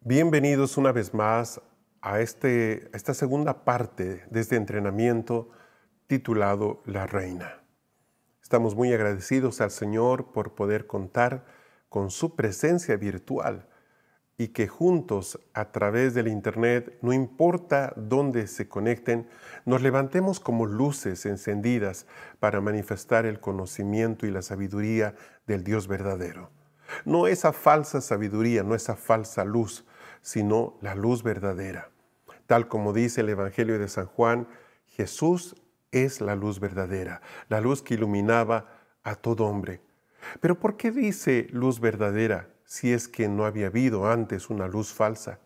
Bienvenidos una vez más a esta segunda parte de este entrenamiento titulado La Reina. Estamos muy agradecidos al Señor por poder contar con su presencia virtual y que juntos a través del Internet, no importa dónde se conecten, nos levantemos como luces encendidas para manifestar el conocimiento y la sabiduría del Dios verdadero. No esa falsa sabiduría, no esa falsa luz, sino la luz verdadera. Tal como dice el Evangelio de San Juan, Jesús es la luz verdadera, la luz que iluminaba a todo hombre. Pero ¿por qué dice luz verdadera si es que no había habido antes una luz falsa?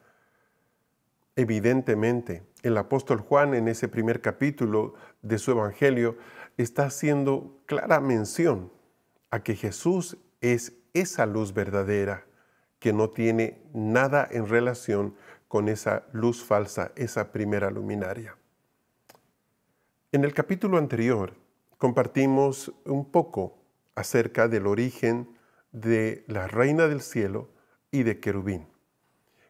Evidentemente, el apóstol Juan en ese primer capítulo de su Evangelio está haciendo clara mención a que Jesús es esa luz verdadera que no tiene nada en relación con esa luz falsa, esa primera luminaria. En el capítulo anterior compartimos un poco acerca del origen de la Reina del Cielo y de Querubín.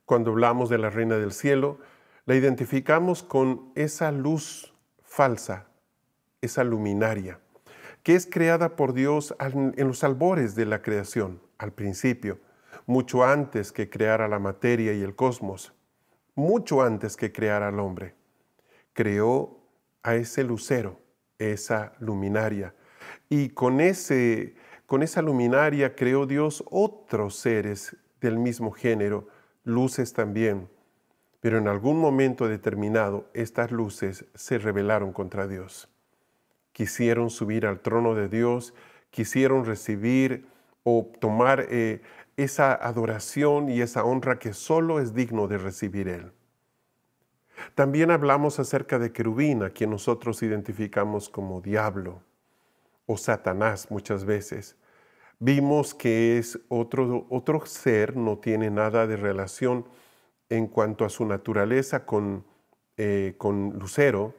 Cuando hablamos de la Reina del Cielo, la identificamos con esa luz falsa, esa luminaria, que es creada por Dios en los albores de la creación, al principio, mucho antes que creara la materia y el cosmos, mucho antes que creara al hombre. Creó a ese lucero, esa luminaria, y con esa luminaria creó Dios otros seres del mismo género, luces también. Pero en algún momento determinado, estas luces se rebelaron contra Dios. Quisieron subir al trono de Dios, quisieron recibir o tomar esa adoración y esa honra que solo es digno de recibir Él. También hablamos acerca de Querubín, a quien nosotros identificamos como diablo o Satanás muchas veces. Vimos que es otro ser, no tiene nada de relación en cuanto a su naturaleza con Lucero.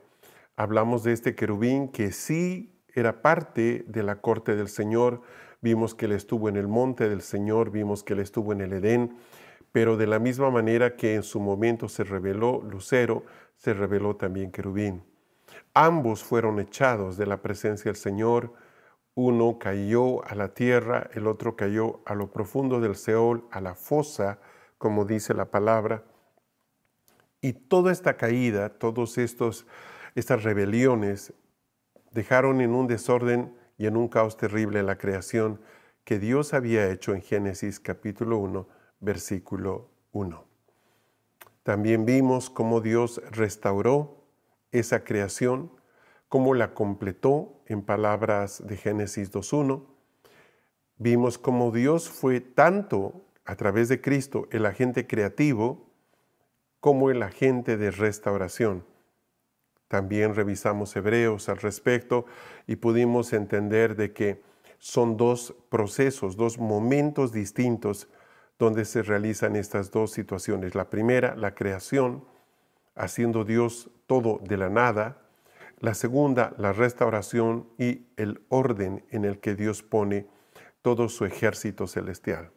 Hablamos de este querubín que sí era parte de la corte del Señor. Vimos que él estuvo en el monte del Señor, vimos que él estuvo en el Edén, pero de la misma manera que en su momento se rebeló Lucero, se rebeló también querubín. Ambos fueron echados de la presencia del Señor. Uno cayó a la tierra, el otro cayó a lo profundo del Seol, a la fosa, como dice la palabra. Y toda esta caída, estas rebeliones, dejaron en un desorden y en un caos terrible la creación que Dios había hecho en Génesis capítulo 1, versículo 1. También vimos cómo Dios restauró esa creación, cómo la completó en palabras de Génesis 2.1. Vimos cómo Dios fue tanto a través de Cristo el agente creativo como el agente de restauración. También revisamos Hebreos al respecto y pudimos entender de que son dos procesos, dos momentos distintos donde se realizan estas dos situaciones. La primera, la creación, haciendo Dios todo de la nada. La segunda, la restauración y el orden en el que Dios pone todo su ejército celestial.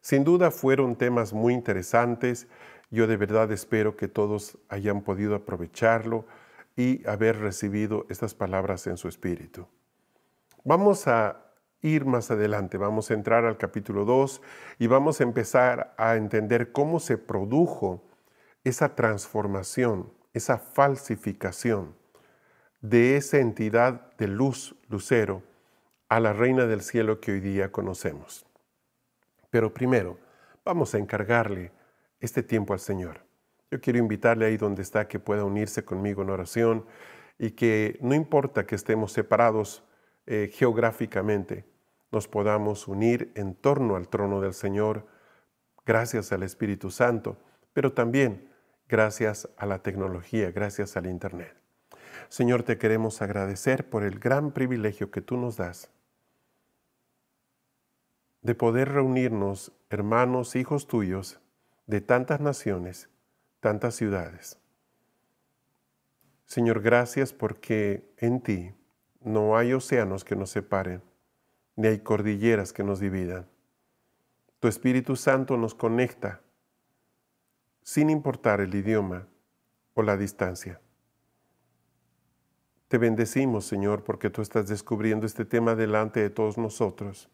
Sin duda fueron temas muy interesantes. Yo de verdad espero que todos hayan podido aprovecharlo y haber recibido estas palabras en su espíritu. Vamos a ir más adelante, vamos a entrar al capítulo 2 y vamos a empezar a entender cómo se produjo esa transformación, esa falsificación de esa entidad de luz, lucero, a la Reina del Cielo que hoy día conocemos. Pero primero, vamos a encargarle este tiempo al Señor. Yo quiero invitarle ahí donde está que pueda unirse conmigo en oración y que no importa que estemos separados geográficamente, nos podamos unir en torno al trono del Señor gracias al Espíritu Santo, pero también gracias a la tecnología, gracias al Internet. Señor, te queremos agradecer por el gran privilegio que tú nos das de poder reunirnos, hermanos, hijos tuyos, de tantas naciones, tantas ciudades. Señor, gracias porque en ti no hay océanos que nos separen, ni hay cordilleras que nos dividan. Tu Espíritu Santo nos conecta sin importar el idioma o la distancia. Te bendecimos, Señor, porque tú estás descubriendo este tema delante de todos nosotros.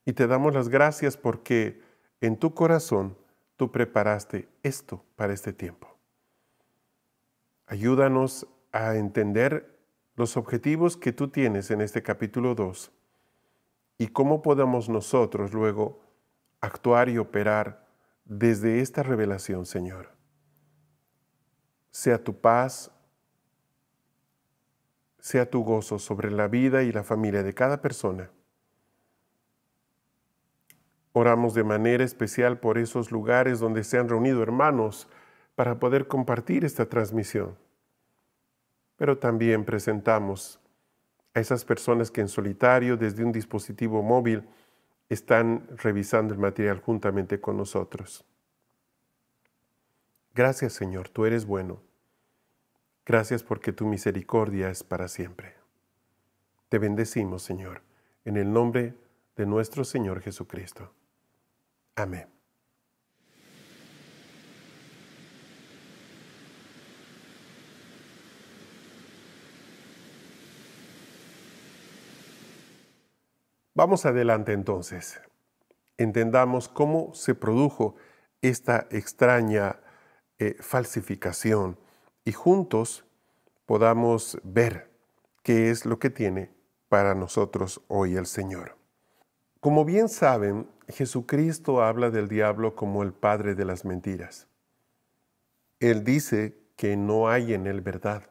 Y te damos las gracias porque en tu corazón tú preparaste esto para este tiempo. Ayúdanos a entender los objetivos que tú tienes en este capítulo 2 y cómo podamos nosotros luego actuar y operar desde esta revelación, Señor. Sea tu paz, sea tu gozo sobre la vida y la familia de cada persona. Oramos de manera especial por esos lugares donde se han reunido hermanos para poder compartir esta transmisión. Pero también presentamos a esas personas que en solitario, desde un dispositivo móvil, están revisando el material juntamente con nosotros. Gracias, Señor, tú eres bueno. Gracias porque tu misericordia es para siempre. Te bendecimos, Señor, en el nombre de nuestro Señor Jesucristo. Amén. Vamos adelante entonces. Entendamos cómo se produjo esta extraña falsificación y juntos podamos ver qué es lo que tiene para nosotros hoy el Señor. Como bien saben, Jesucristo habla del diablo como el padre de las mentiras. Él dice que no hay en él verdad,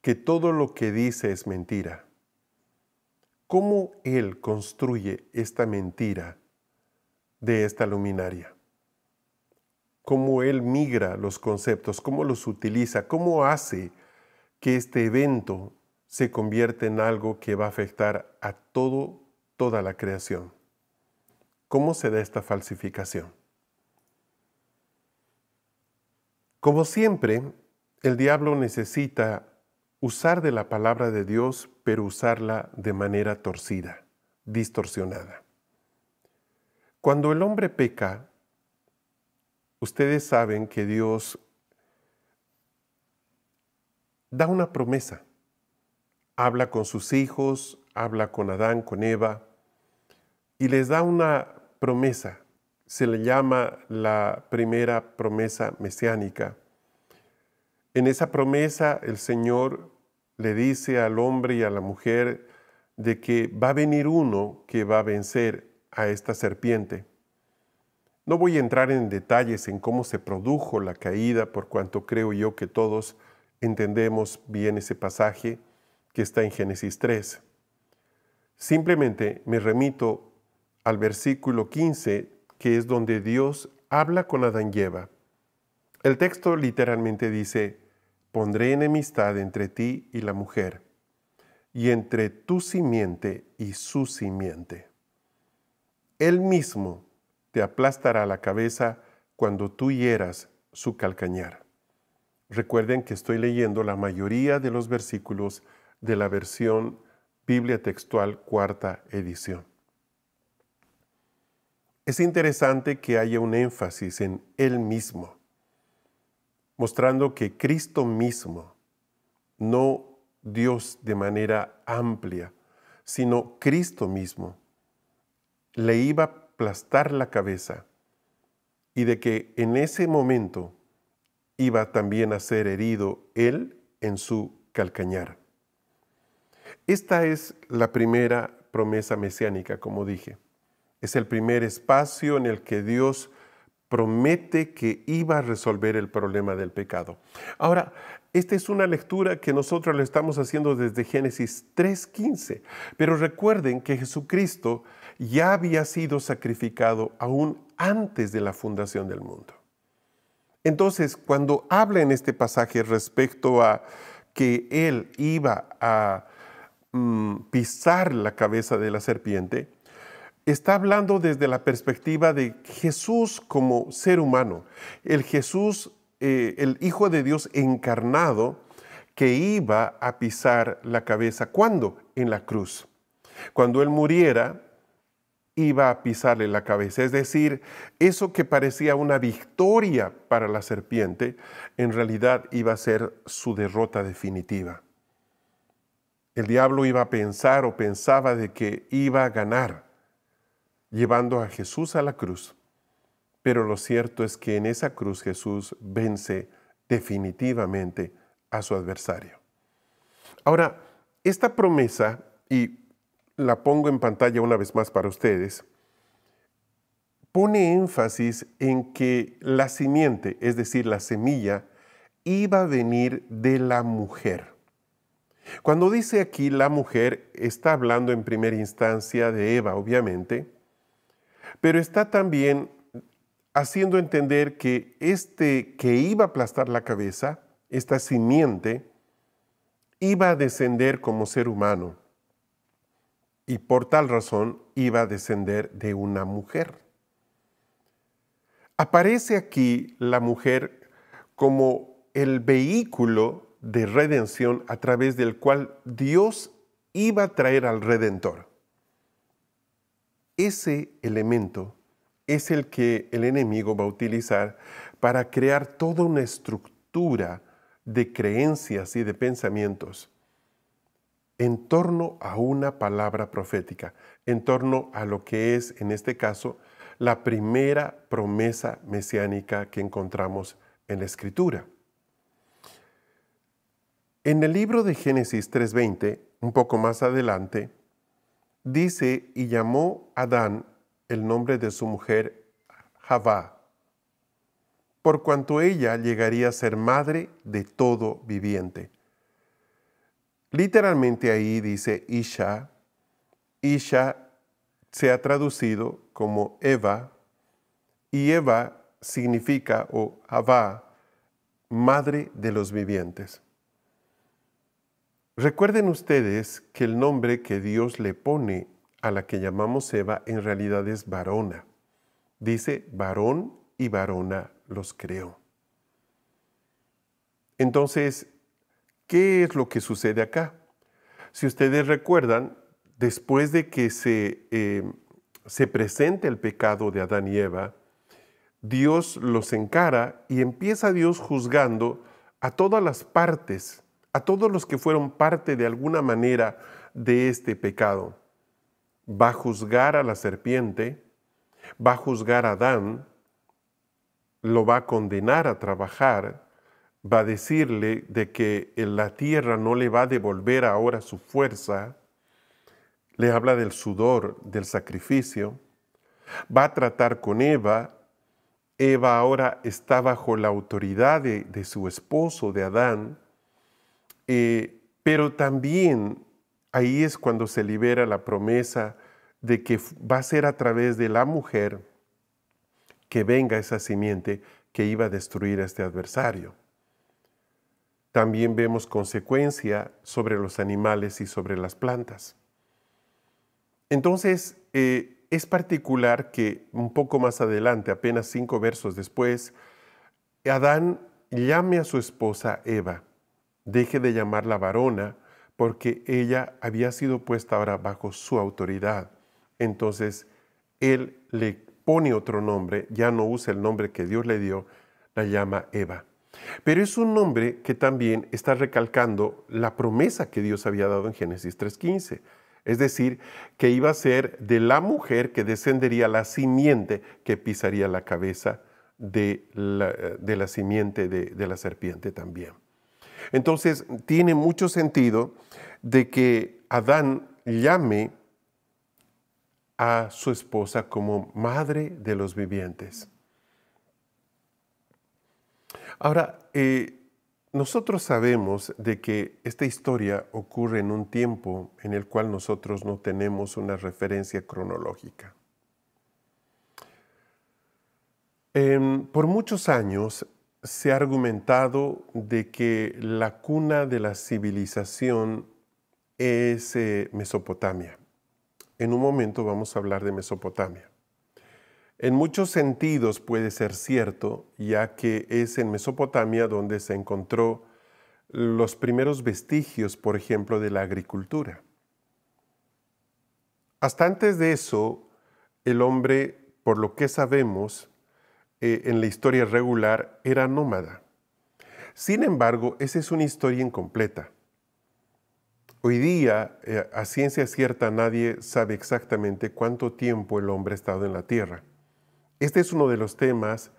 que todo lo que dice es mentira. ¿Cómo él construye esta mentira de esta luminaria? ¿Cómo él migra los conceptos? ¿Cómo los utiliza? ¿Cómo hace que este evento se convierta en algo que va a afectar a toda la creación? ¿Cómo se da esta falsificación? Como siempre, el diablo necesita usar de la palabra de Dios, pero usarla de manera torcida, distorsionada. Cuando el hombre peca, ustedes saben que Dios da una promesa. Habla con sus hijos, habla con Adán, con Eva, y les da una promesa. Se le llama la primera promesa mesiánica. En esa promesa el Señor le dice al hombre y a la mujer de que va a venir uno que va a vencer a esta serpiente. No voy a entrar en detalles en cómo se produjo la caída, por cuanto creo yo que todos entendemos bien ese pasaje que está en Génesis 3. Simplemente me remito al versículo 15, que es donde Dios habla con Adán y Eva. El texto literalmente dice: pondré enemistad entre ti y la mujer, y entre tu simiente y su simiente. Él mismo te aplastará la cabeza cuando tú hieras su calcañar. Recuerden que estoy leyendo la mayoría de los versículos de la versión Biblia Textual Cuarta Edición. Es interesante que haya un énfasis en Él mismo, mostrando que Cristo mismo, no Dios de manera amplia, sino Cristo mismo, le iba a aplastar la cabeza y de que en ese momento iba también a ser herido Él en su calcañar. Esta es la primera promesa mesiánica, como dije. Es el primer espacio en el que Dios promete que iba a resolver el problema del pecado. Ahora, esta es una lectura que nosotros la estamos haciendo desde Génesis 3:15, pero recuerden que Jesucristo ya había sido sacrificado aún antes de la fundación del mundo. Entonces, cuando habla en este pasaje respecto a que Él iba a pisar la cabeza de la serpiente, está hablando desde la perspectiva de Jesús como ser humano, el Jesús, el Hijo de Dios encarnado, que iba a pisar la cabeza. ¿Cuándo? En la cruz. Cuando Él muriera, iba a pisarle la cabeza. Es decir, eso que parecía una victoria para la serpiente, en realidad iba a ser su derrota definitiva. El diablo iba a pensar o pensaba de que iba a ganar, llevando a Jesús a la cruz. Pero lo cierto es que en esa cruz Jesús vence definitivamente a su adversario. Ahora, esta promesa, y la pongo en pantalla una vez más para ustedes, pone énfasis en que la simiente, es decir, la semilla, iba a venir de la mujer. Cuando dice aquí la mujer, está hablando en primera instancia de Eva, obviamente, pero está también haciendo entender que que iba a aplastar la cabeza, esta simiente, iba a descender como ser humano y por tal razón iba a descender de una mujer. Aparece aquí la mujer como el vehículo de redención a través del cual Dios iba a traer al Redentor. Ese elemento es el que el enemigo va a utilizar para crear toda una estructura de creencias y de pensamientos en torno a una palabra profética, en torno a lo que es, en este caso, la primera promesa mesiánica que encontramos en la Escritura. En el libro de Génesis 3:20, un poco más adelante, dice, y llamó Adán el nombre de su mujer Javá, por cuanto ella llegaría a ser madre de todo viviente. Literalmente ahí dice Isha. Isha se ha traducido como Eva, y Eva significa, o Javá, madre de los vivientes. Recuerden ustedes que el nombre que Dios le pone a la que llamamos Eva en realidad es varona. Dice, varón y varona los creó. Entonces, ¿qué es lo que sucede acá? Si ustedes recuerdan, después de que se presente el pecado de Adán y Eva, Dios los encara y empieza Dios juzgando a todas las partes, a todos los que fueron parte de alguna manera de este pecado. Va a juzgar a la serpiente, va a juzgar a Adán, lo va a condenar a trabajar, va a decirle de que la tierra no le va a devolver ahora su fuerza, le habla del sudor, del sacrificio, va a tratar con Eva. Eva ahora está bajo la autoridad de su esposo, de Adán, pero también ahí es cuando se libera la promesa de que va a ser a través de la mujer que venga esa simiente que iba a destruir a este adversario. También vemos consecuencia sobre los animales y sobre las plantas. Entonces, es particular que un poco más adelante, apenas 5 versos después, Adán llame a su esposa Eva, deje de llamarla varona, porque ella había sido puesta ahora bajo su autoridad. Entonces, él le pone otro nombre, ya no usa el nombre que Dios le dio, la llama Eva. Pero es un nombre que también está recalcando la promesa que Dios había dado en Génesis 3:15. Es decir, que iba a ser de la mujer que descendería la simiente que pisaría la cabeza de la simiente de la serpiente también. Entonces, tiene mucho sentido de que Adán llame a su esposa como madre de los vivientes. Ahora, nosotros sabemos de que esta historia ocurre en un tiempo en el cual nosotros no tenemos una referencia cronológica. Por muchos años se ha argumentado de que la cuna de la civilización es Mesopotamia. En un momento vamos a hablar de Mesopotamia. En muchos sentidos puede ser cierto, ya que es en Mesopotamia donde se encontró los primeros vestigios, por ejemplo, de la agricultura. Hasta antes de eso, el hombre, por lo que sabemos, en la historia regular, era nómada. Sin embargo, esa es una historia incompleta. Hoy día, a ciencia cierta, nadie sabe exactamente cuánto tiempo el hombre ha estado en la Tierra. Este es uno de los temas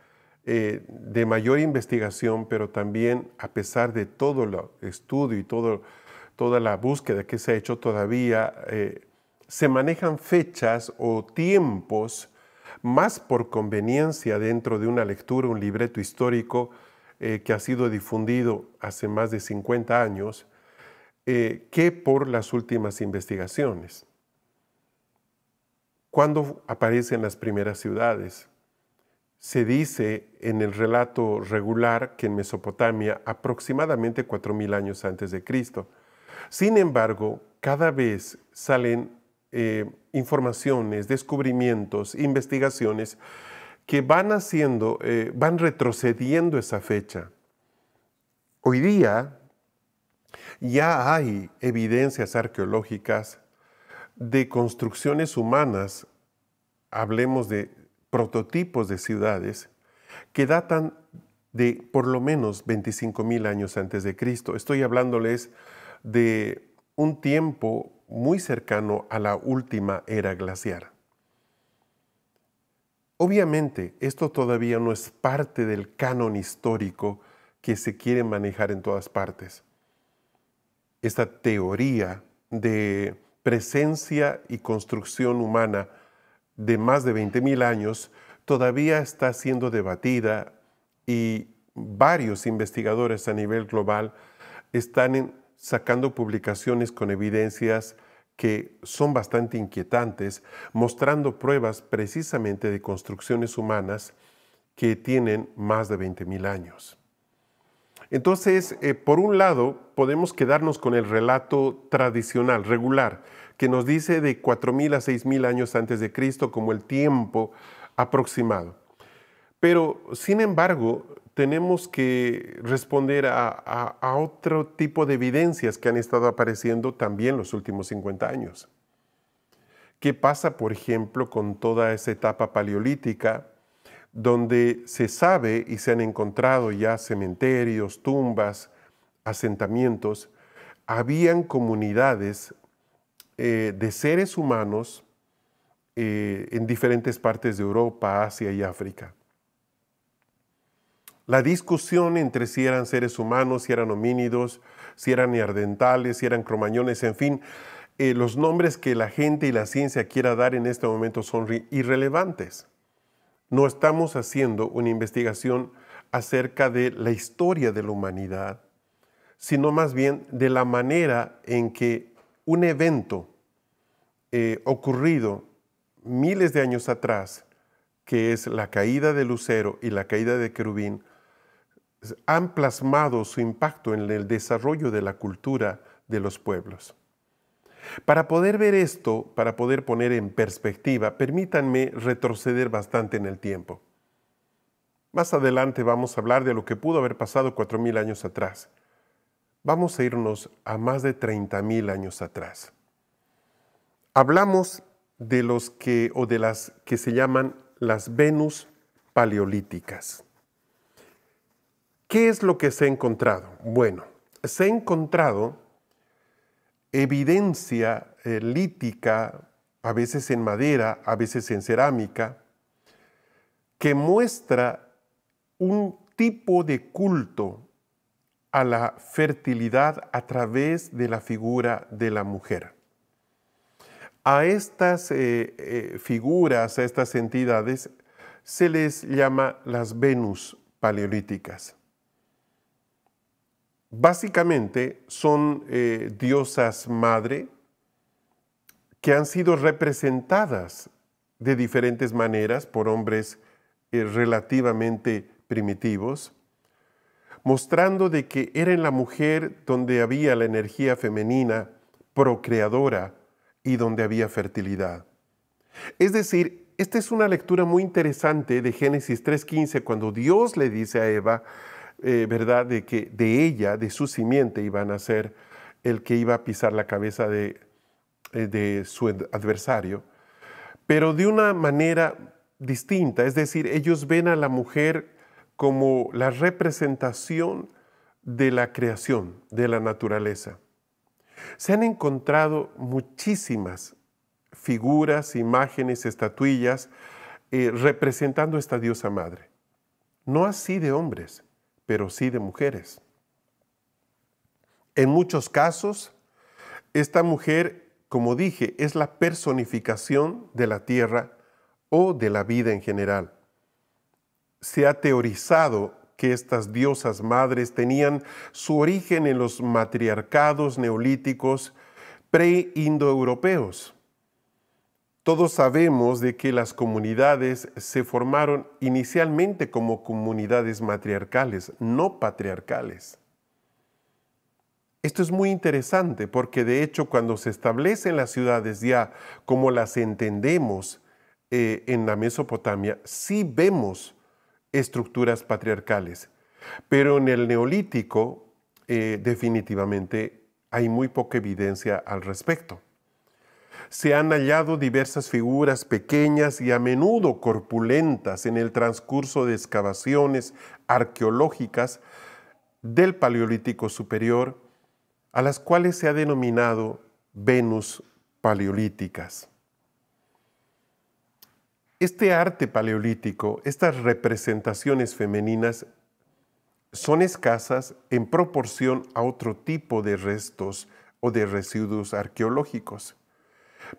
de mayor investigación, pero también, a pesar de todo el estudio y toda la búsqueda que se ha hecho todavía, se manejan fechas o tiempos más por conveniencia dentro de una lectura, un libreto histórico que ha sido difundido hace más de 50 años, que por las últimas investigaciones. ¿Cuándo aparecen las primeras ciudades? Se dice en el relato regular que en Mesopotamia aproximadamente 4000 años antes de Cristo. Sin embargo, cada vez salen informaciones, descubrimientos, investigaciones que van retrocediendo esa fecha. Hoy día ya hay evidencias arqueológicas de construcciones humanas, hablemos de prototipos de ciudades, que datan de por lo menos 25,000 años antes de Cristo. Estoy hablándoles de un tiempo muy cercano a la última era glaciar. Obviamente, esto todavía no es parte del canon histórico que se quiere manejar en todas partes. Esta teoría de presencia y construcción humana de más de 20,000 años todavía está siendo debatida y varios investigadores a nivel global están sacando publicaciones con evidencias que son bastante inquietantes, mostrando pruebas precisamente de construcciones humanas que tienen más de 20,000 años. Entonces, por un lado, podemos quedarnos con el relato tradicional, regular, que nos dice de 4,000 a 6,000 años antes de Cristo como el tiempo aproximado. Pero, sin embargo, tenemos que responder a otro tipo de evidencias que han estado apareciendo también los últimos 50 años. ¿Qué pasa, por ejemplo, con toda esa etapa paleolítica, donde se sabe y se han encontrado ya cementerios, tumbas, asentamientos? Habían comunidades de seres humanos en diferentes partes de Europa, Asia y África. La discusión entre si eran seres humanos, si eran homínidos, si eran neandertales, si eran cromañones, en fin, los nombres que la gente y la ciencia quiera dar en este momento son irrelevantes. No estamos haciendo una investigación acerca de la historia de la humanidad, sino más bien de la manera en que un evento ocurrido miles de años atrás, que es la caída de Lucero y la caída de Querubín, han plasmado su impacto en el desarrollo de la cultura de los pueblos. Para poder ver esto, para poder poner en perspectiva, permítanme retroceder bastante en el tiempo. Más adelante vamos a hablar de lo que pudo haber pasado 4,000 años atrás. Vamos a irnos a más de 30,000 años atrás. Hablamos de de las que se llaman las Venus paleolíticas. ¿Qué es lo que se ha encontrado? Bueno, se ha encontrado evidencia lítica, a veces en madera, a veces en cerámica, que muestra un tipo de culto a la fertilidad a través de la figura de la mujer. A estas figuras, a estas entidades, se les llama las Venus paleolíticas. Básicamente son diosas madre que han sido representadas de diferentes maneras por hombres relativamente primitivos, mostrando de que era en la mujer donde había la energía femenina procreadora y donde había fertilidad. Es decir, esta es una lectura muy interesante de Génesis 3:15, cuando Dios le dice a Eva, ¿verdad?, de que de ella, de su simiente, iba a nacer el que iba a pisar la cabeza de su adversario. pero de una manera distinta. Es decir, ellos ven a la mujer como la representación de la creación, de la naturaleza. Se han encontrado muchísimas figuras, imágenes, estatuillas representando esta diosa madre. No así de hombres, pero sí de mujeres. En muchos casos, esta mujer, como dije, es la personificación de la tierra o de la vida en general. Se ha teorizado que estas diosas madres tenían su origen en los matriarcados neolíticos pre-indoeuropeos. Todos sabemos de que las comunidades se formaron inicialmente como comunidades matriarcales, no patriarcales. Esto es muy interesante porque de hecho cuando se establecen las ciudades ya como las entendemos en la Mesopotamia, sí vemos estructuras patriarcales, pero en el Neolítico definitivamente hay muy poca evidencia al respecto. Se han hallado diversas figuras pequeñas y a menudo corpulentas en el transcurso de excavaciones arqueológicas del Paleolítico Superior, a las cuales se ha denominado Venus paleolíticas. Este arte paleolítico, estas representaciones femeninas, son escasas en proporción a otro tipo de restos o de residuos arqueológicos,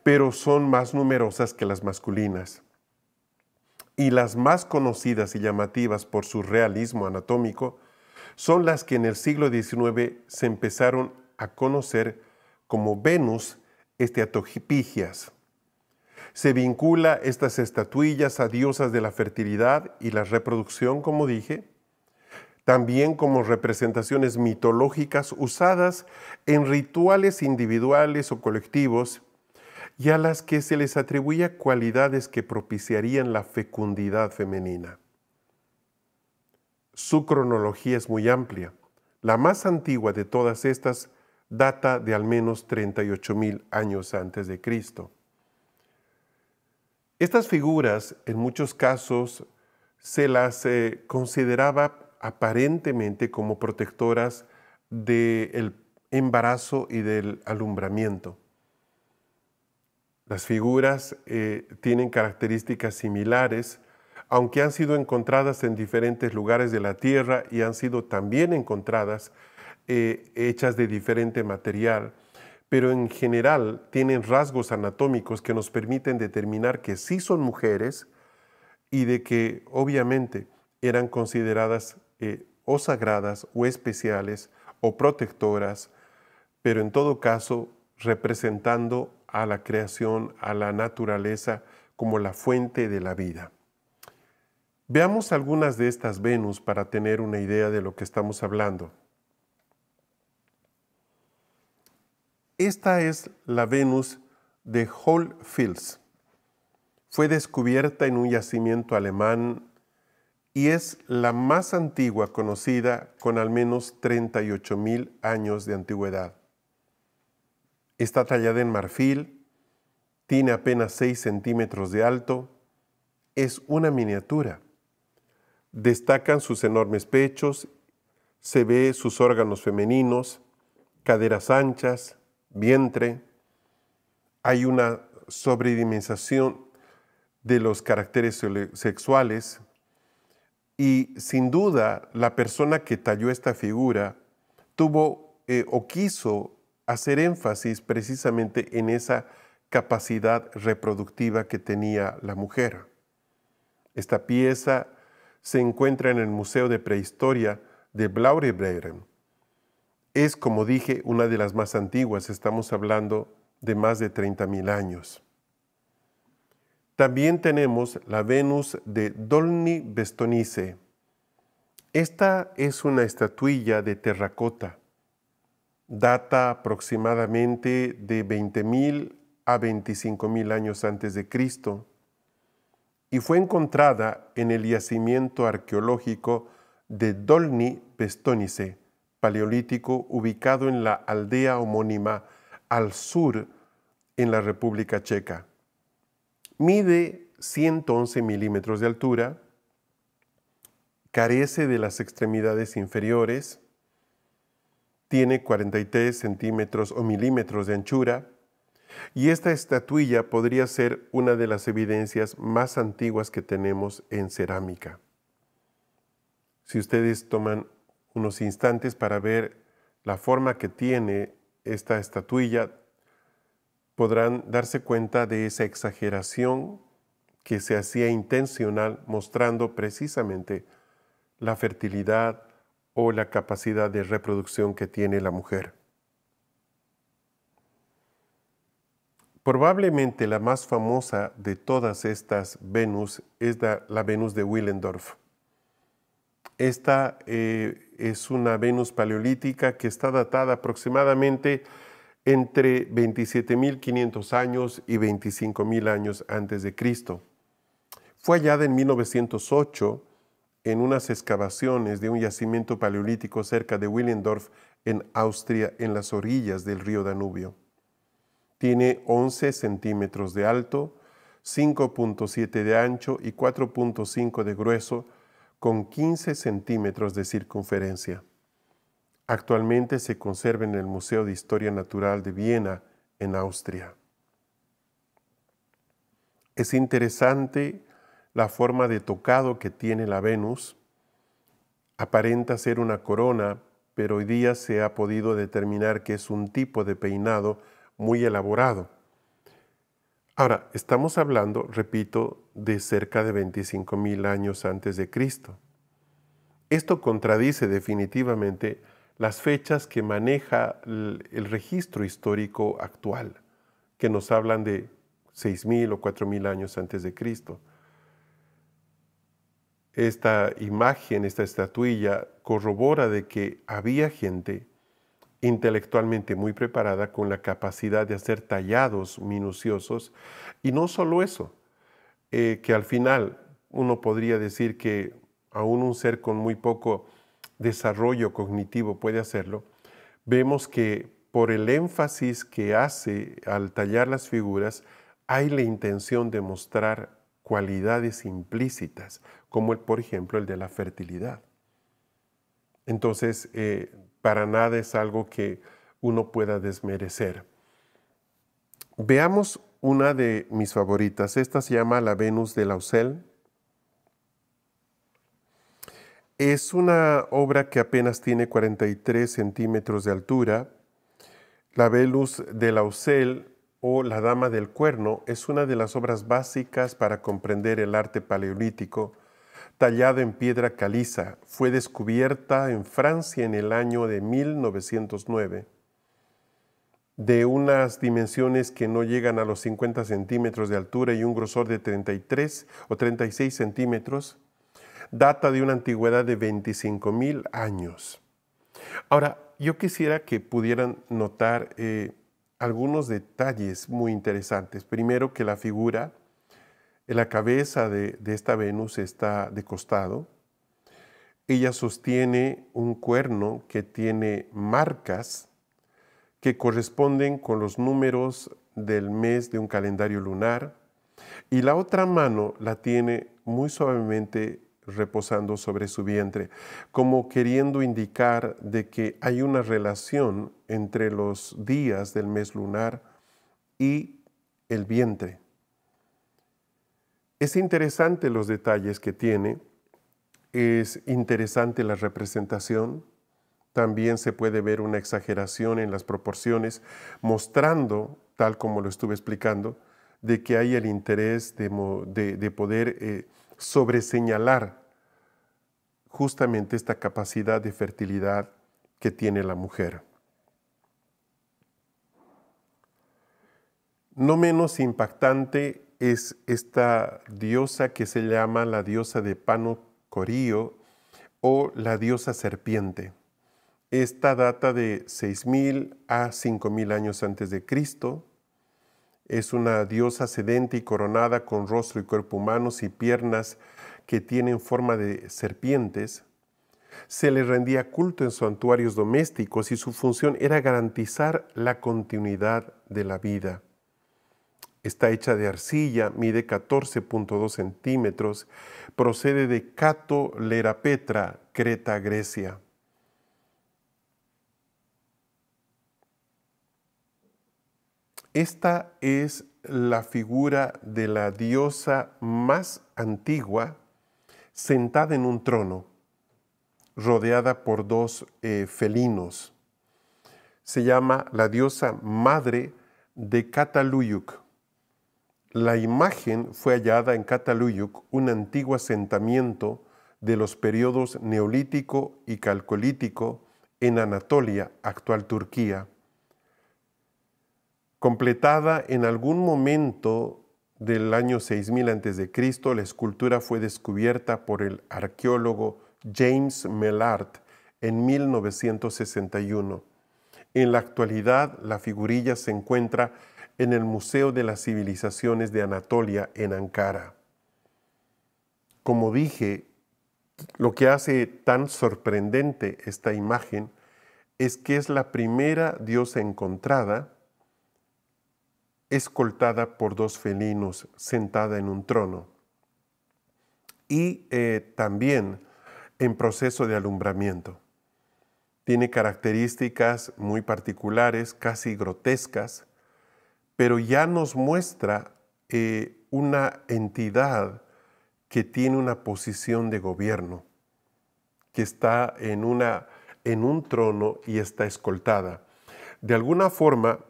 pero son más numerosas que las masculinas. Y las más conocidas y llamativas por su realismo anatómico son las que en el siglo XIX se empezaron a conocer como Venus esteatopigias. Se vincula estas estatuillas a diosas de la fertilidad y la reproducción, como dije, también como representaciones mitológicas usadas en rituales individuales o colectivos y a las que se les atribuía cualidades que propiciarían la fecundidad femenina. Su cronología es muy amplia. La más antigua de todas estas data de al menos 38,000 años antes de Cristo. Estas figuras, en muchos casos, se las consideraba aparentemente como protectoras del embarazo y del alumbramiento. Las figuras tienen características similares, aunque han sido encontradas en diferentes lugares de la tierra y han sido también encontradas hechas de diferente material, pero en general tienen rasgos anatómicos que nos permiten determinar que sí son mujeres y de que obviamente eran consideradas o sagradas o especiales o protectoras, pero en todo caso representando a la creación, a la naturaleza como la fuente de la vida. Veamos algunas de estas Venus para tener una idea de lo que estamos hablando. Esta es la Venus de Hohlfels. Fue descubierta en un yacimiento alemán y es la más antigua conocida con al menos 38,000 años de antigüedad. Está tallada en marfil, tiene apenas 6 centímetros de alto, es una miniatura. Destacan sus enormes pechos, se ve sus órganos femeninos, caderas anchas, vientre. Hay una sobredimensión de los caracteres sexuales y sin duda la persona que talló esta figura tuvo o quiso hacer énfasis precisamente en esa capacidad reproductiva que tenía la mujer. Esta pieza se encuentra en el Museo de Prehistoria de Blaurebreren. Es, como dije, una de las más antiguas, estamos hablando de más de 30,000 años. También tenemos la Venus de Dolní Bestonice. Esta es una estatuilla de terracota. Data aproximadamente de 20,000 a 25,000 años antes de Cristo y fue encontrada en el yacimiento arqueológico de Dolní Bestonice, paleolítico, ubicado en la aldea homónima al sur en la República Checa. Mide 111 milímetros de altura, carece de las extremidades inferiores, tiene 43 centímetros o milímetros de anchura, y esta estatuilla podría ser una de las evidencias más antiguas que tenemos en cerámica. Si ustedes toman unos instantes para ver la forma que tiene esta estatuilla, podrán darse cuenta de esa exageración que se hacía intencional, mostrando precisamente la fertilidad o la capacidad de reproducción que tiene la mujer. Probablemente la más famosa de todas estas Venus es la Venus de Willendorf. Esta es una Venus paleolítica que está datada aproximadamente entre 27.500 años y 25.000 años antes de Cristo. Fue hallada en 1908 en unas excavaciones de un yacimiento paleolítico cerca de Willendorf, en Austria, en las orillas del río Danubio. Tiene 11 centímetros de alto, 5.7 de ancho y 4.5 de grueso, con 15 centímetros de circunferencia. Actualmente se conserva en el Museo de Historia Natural de Viena, en Austria. Es interesante la forma de tocado que tiene la Venus. Aparenta ser una corona, pero hoy día se ha podido determinar que es un tipo de peinado muy elaborado. Ahora, estamos hablando, repito, de cerca de 25.000 años antes de Cristo. Esto contradice definitivamente las fechas que maneja el registro histórico actual, que nos hablan de 6.000 o 4.000 años antes de Cristo. Esta imagen, esta estatuilla, corrobora de que había gente intelectualmente muy preparada con la capacidad de hacer tallados minuciosos, y no solo eso, que al final uno podría decir que aún un ser con muy poco desarrollo cognitivo puede hacerlo. Vemos que por el énfasis que hace al tallar las figuras, hay la intención de mostrar cualidades implícitas, como por ejemplo el de la fertilidad. Entonces, para nada es algo que uno pueda desmerecer. Veamos una de mis favoritas. Esta se llama la Venus de Lausel. Es una obra que apenas tiene 43 centímetros de altura. La Venus de Lausel, o la Dama del Cuerno, es una de las obras básicas para comprender el arte paleolítico, tallado en piedra caliza. Fue descubierta en Francia en el año de 1909. De unas dimensiones que no llegan a los 50 centímetros de altura y un grosor de 33 o 36 centímetros, data de una antigüedad de 25.000 años. Ahora, yo quisiera que pudieran notar algunos detalles muy interesantes. Primero, que la figura, la cabeza de esta Venus está de costado. Ella sostiene un cuerno que tiene marcas que corresponden con los números del mes de un calendario lunar, y la otra mano la tiene muy suavemente reposando sobre su vientre, como queriendo indicar de que hay una relación entre los días del mes lunar y el vientre. Es interesante los detalles que tiene, es interesante la representación. También se puede ver una exageración en las proporciones, mostrando, tal como lo estuve explicando, de que hay el interés de poder sobreseñalar justamente esta capacidad de fertilidad que tiene la mujer. No menos impactante es esta diosa que se llama la diosa de Pano Corío, o la diosa serpiente. Esta data de 6.000 a 5.000 años antes de Cristo. Es una diosa sedente y coronada con rostro y cuerpo humanos y piernas que tienen forma de serpientes. Se le rendía culto en santuarios domésticos y su función era garantizar la continuidad de la vida. Está hecha de arcilla, mide 14.2 centímetros, procede de Cato Lerapetra, Creta, Grecia. Esta es la figura de la diosa más antigua sentada en un trono, rodeada por dos felinos. Se llama la diosa madre de Cataluyuk. La imagen fue hallada en Cataluyuk, un antiguo asentamiento de los periodos neolítico y calcolítico en Anatolia, actual Turquía. Completada en algún momento del año 6000 a.C., la escultura fue descubierta por el arqueólogo James Mellard en 1961. En la actualidad, la figurilla se encuentra en el Museo de las Civilizaciones de Anatolia en Ankara. Como dije, lo que hace tan sorprendente esta imagen es que es la primera diosa encontrada escoltada por dos felinos sentada en un trono y también en proceso de alumbramiento. Tiene características muy particulares, casi grotescas, pero ya nos muestra una entidad que tiene una posición de gobierno, que está en un trono y está escoltada. De alguna forma,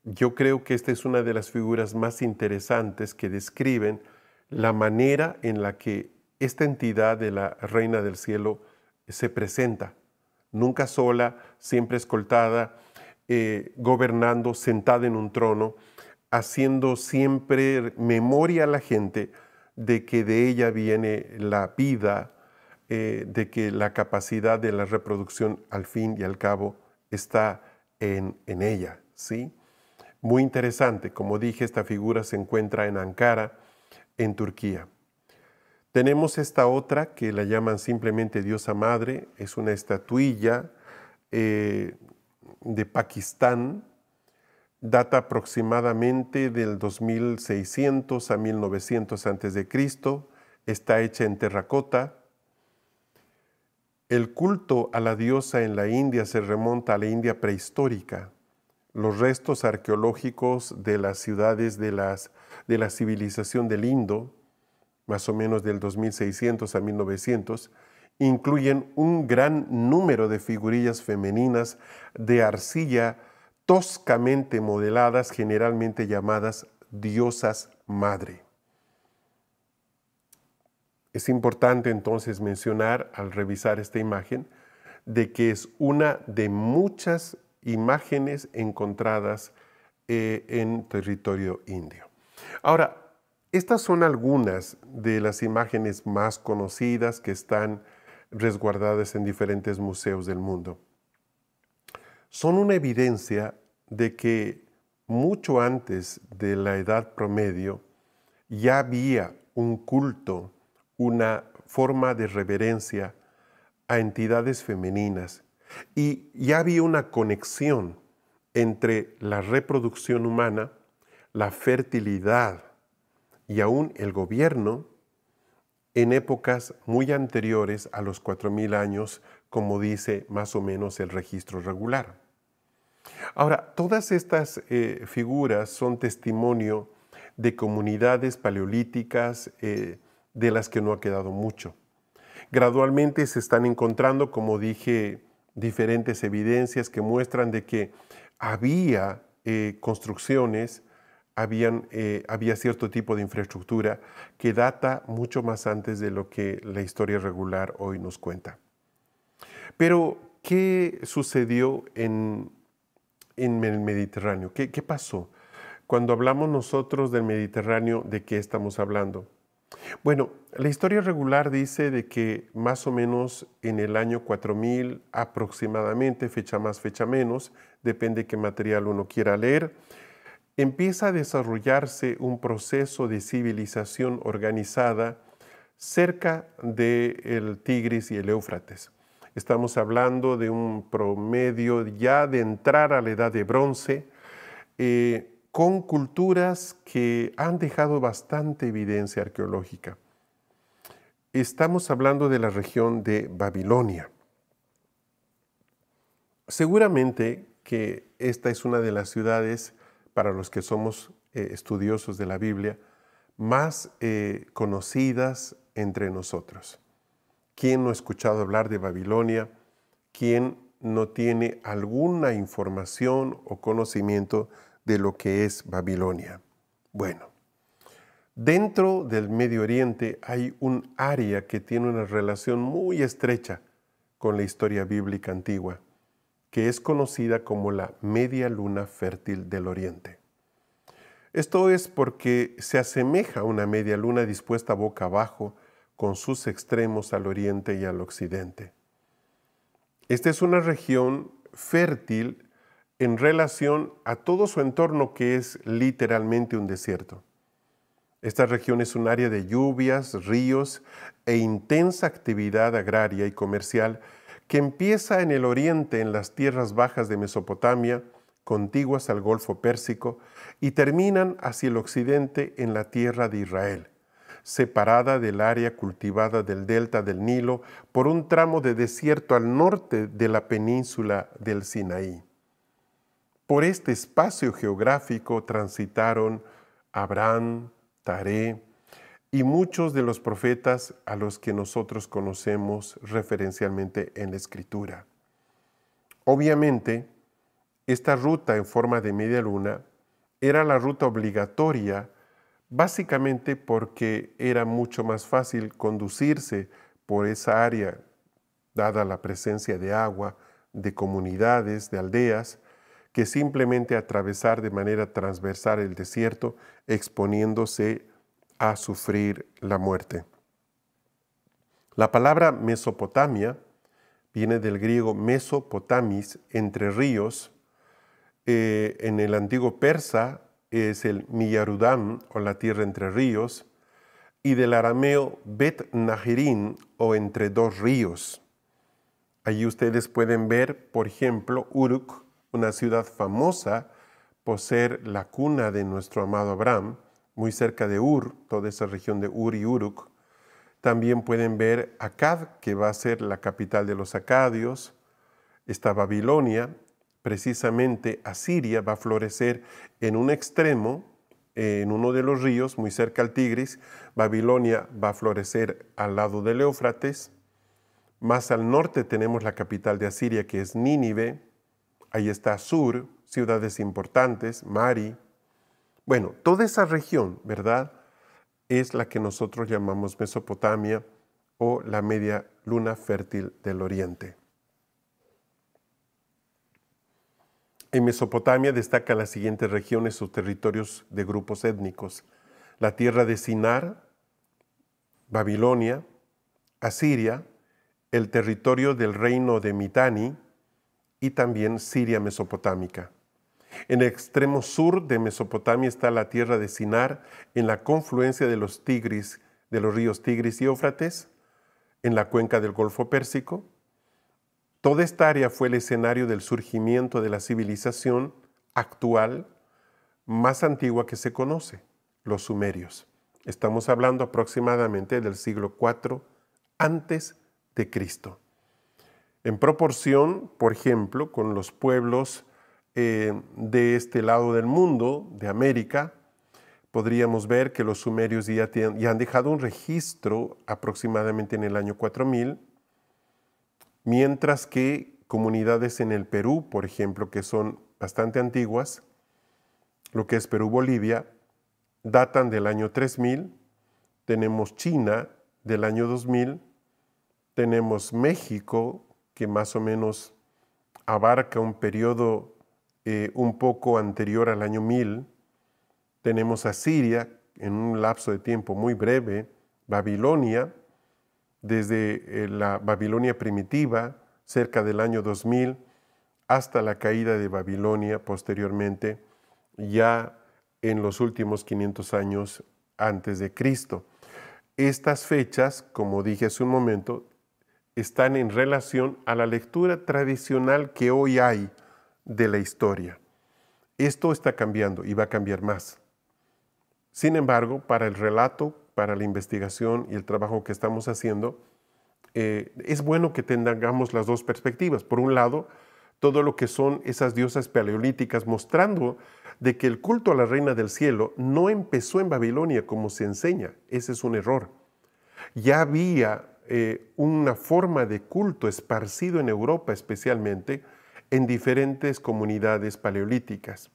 yo creo que esta es una de las figuras más interesantes que describen la manera en la que esta entidad de la Reina del Cielo se presenta. Nunca sola, siempre escoltada, gobernando, sentada en un trono, haciendo siempre memoria a la gente de que de ella viene la vida, de que la capacidad de la reproducción al fin y al cabo está en ella, ¿sí? Muy interesante. Como dije, esta figura se encuentra en Ankara, en Turquía. Tenemos esta otra que la llaman simplemente Diosa Madre. Es una estatuilla de Pakistán. Data aproximadamente del 2600 a 1900 a.C. Está hecha en terracota. El culto a la diosa en la India se remonta a la India prehistórica. Los restos arqueológicos de las ciudades de la civilización del Indo, más o menos del 2600 a 1900, incluyen un gran número de figurillas femeninas de arcilla toscamente modeladas, generalmente llamadas diosas madre. Es importante entonces mencionar, al revisar esta imagen, de que es una de muchas imágenes encontradas en territorio indio. Ahora, estas son algunas de las imágenes más conocidas que están resguardadas en diferentes museos del mundo. Son una evidencia de que mucho antes de la Edad Promedio ya había un culto, una forma de reverencia a entidades femeninas y ya había una conexión entre la reproducción humana, la fertilidad y aún el gobierno en épocas muy anteriores a los 4000 años, como dice más o menos el registro regular. Ahora, todas estas figuras son testimonio de comunidades paleolíticas de las que no ha quedado mucho. Gradualmente se están encontrando, como dije, diferentes evidencias que muestran de que había construcciones, había cierto tipo de infraestructura que data mucho más antes de lo que la historia regular hoy nos cuenta. Pero, ¿qué sucedió en el Mediterráneo? ¿Qué pasó? Cuando hablamos nosotros del Mediterráneo, ¿de qué estamos hablando? Bueno, la historia regular dice de que más o menos en el año 4000 aproximadamente, fecha más, fecha menos, depende qué material uno quiera leer, empieza a desarrollarse un proceso de civilización organizada cerca del Tigris y el Éufrates. Estamos hablando de un promedio ya de entrar a la edad de bronce, con culturas que han dejado bastante evidencia arqueológica. Estamos hablando de la región de Babilonia. Seguramente que esta es una de las ciudades, para los que somos estudiosos de la Biblia, más conocidas entre nosotros. ¿Quién no ha escuchado hablar de Babilonia? ¿Quién no tiene alguna información o conocimiento de lo que es Babilonia? Bueno, dentro del Medio Oriente hay un área que tiene una relación muy estrecha con la historia bíblica antigua, que es conocida como la media luna fértil del Oriente. Esto es porque se asemeja a una media luna dispuesta boca abajo con sus extremos al oriente y al occidente. Esta es una región fértil en relación a todo su entorno, que es literalmente un desierto. Esta región es un área de lluvias, ríos e intensa actividad agraria y comercial que empieza en el oriente, en las tierras bajas de Mesopotamia, contiguas al Golfo Pérsico, y terminan hacia el occidente en la tierra de Israel, separada del área cultivada del delta del Nilo por un tramo de desierto al norte de la península del Sinaí. Por este espacio geográfico transitaron Abraham, Taré y muchos de los profetas a los que nosotros conocemos referencialmente en la Escritura. Obviamente, esta ruta en forma de media luna era la ruta obligatoria, básicamente porque era mucho más fácil conducirse por esa área, dada la presencia de agua, de comunidades, de aldeas, que simplemente atravesar de manera transversal el desierto, exponiéndose a sufrir la muerte. La palabra Mesopotamia viene del griego Mesopotamis, entre ríos. En el antiguo persa es el Miyarudam, o la tierra entre ríos, y del arameo Bet Nahirin, o entre dos ríos. Allí ustedes pueden ver, por ejemplo, Uruk, una ciudad famosa por ser la cuna de nuestro amado Abraham, muy cerca de Ur, toda esa región de Ur y Uruk. También pueden ver Akkad, que va a ser la capital de los acadios. Está Babilonia. Precisamente Asiria va a florecer en un extremo, en uno de los ríos, muy cerca al Tigris. Babilonia va a florecer al lado del Éufrates. Más al norte tenemos la capital de Asiria, que es Nínive. Ahí está Sur, ciudades importantes, Mari. Bueno, toda esa región, ¿verdad?, es la que nosotros llamamos Mesopotamia o la media luna fértil del Oriente. En Mesopotamia destacan las siguientes regiones o territorios de grupos étnicos: la tierra de Sinar, Babilonia, Asiria, el territorio del reino de Mitanni y también Siria mesopotámica. En el extremo sur de Mesopotamia está la tierra de Sinar, en la confluencia de los ríos Tigris y Éufrates, en la cuenca del Golfo Pérsico. Toda esta área fue el escenario del surgimiento de la civilización actual más antigua que se conoce, los sumerios. Estamos hablando aproximadamente del siglo IV antes de Cristo. En proporción, por ejemplo, con los pueblos de este lado del mundo, de América, podríamos ver que los sumerios ya han dejado un registro aproximadamente en el año 4000, mientras que comunidades en el Perú, por ejemplo, que son bastante antiguas, lo que es Perú-Bolivia, datan del año 3000, tenemos China del año 2000, tenemos México, que más o menos abarca un periodo un poco anterior al año 1000, tenemos a Siria en un lapso de tiempo muy breve, Babilonia, desde la Babilonia primitiva, cerca del año 2000, hasta la caída de Babilonia posteriormente, ya en los últimos 500 años antes de Cristo. Estas fechas, como dije hace un momento, están en relación a la lectura tradicional que hoy hay de la historia. Esto está cambiando y va a cambiar más. Sin embargo, para el relato, para la investigación y el trabajo que estamos haciendo, es bueno que tengamos las dos perspectivas. Por un lado, todo lo que son esas diosas paleolíticas, mostrando de que el culto a la Reina del Cielo no empezó en Babilonia como se enseña. Ese es un error. Ya había una forma de culto esparcido en Europa, especialmente en diferentes comunidades paleolíticas.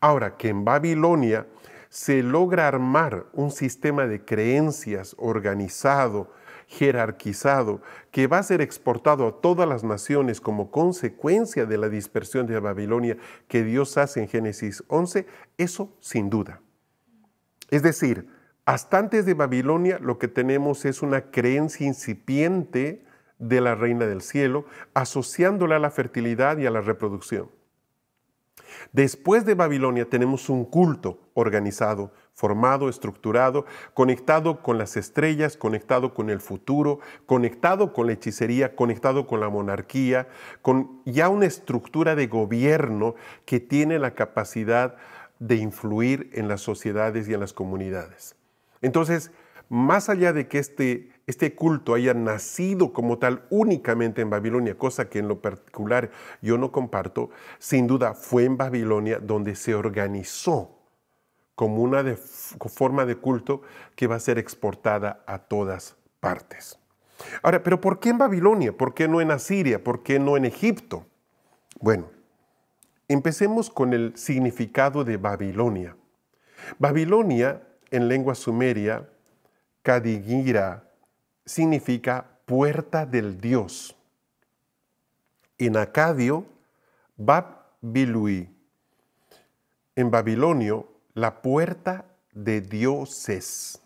Ahora que en Babilonia se logra armar un sistema de creencias organizado, jerarquizado, que va a ser exportado a todas las naciones como consecuencia de la dispersión de Babilonia que Dios hace en Génesis 11, eso sin duda. Es decir, hasta antes de Babilonia lo que tenemos es una creencia incipiente de la Reina del Cielo, asociándola a la fertilidad y a la reproducción. Después de Babilonia tenemos un culto organizado, formado, estructurado, conectado con las estrellas, conectado con el futuro, conectado con la hechicería, conectado con la monarquía, con ya una estructura de gobierno que tiene la capacidad de influir en las sociedades y en las comunidades. Entonces, más allá de que este culto haya nacido como tal únicamente en Babilonia, cosa que en lo particular yo no comparto, sin duda fue en Babilonia donde se organizó como una forma de culto que va a ser exportada a todas partes. Ahora, ¿pero por qué en Babilonia? ¿Por qué no en Asiria? ¿Por qué no en Egipto? Bueno, empecemos con el significado de Babilonia. Babilonia, en lengua sumeria, Kadigira, significa puerta del Dios. En acadio, Bab-Bilui. En babilonio, la puerta de dioses.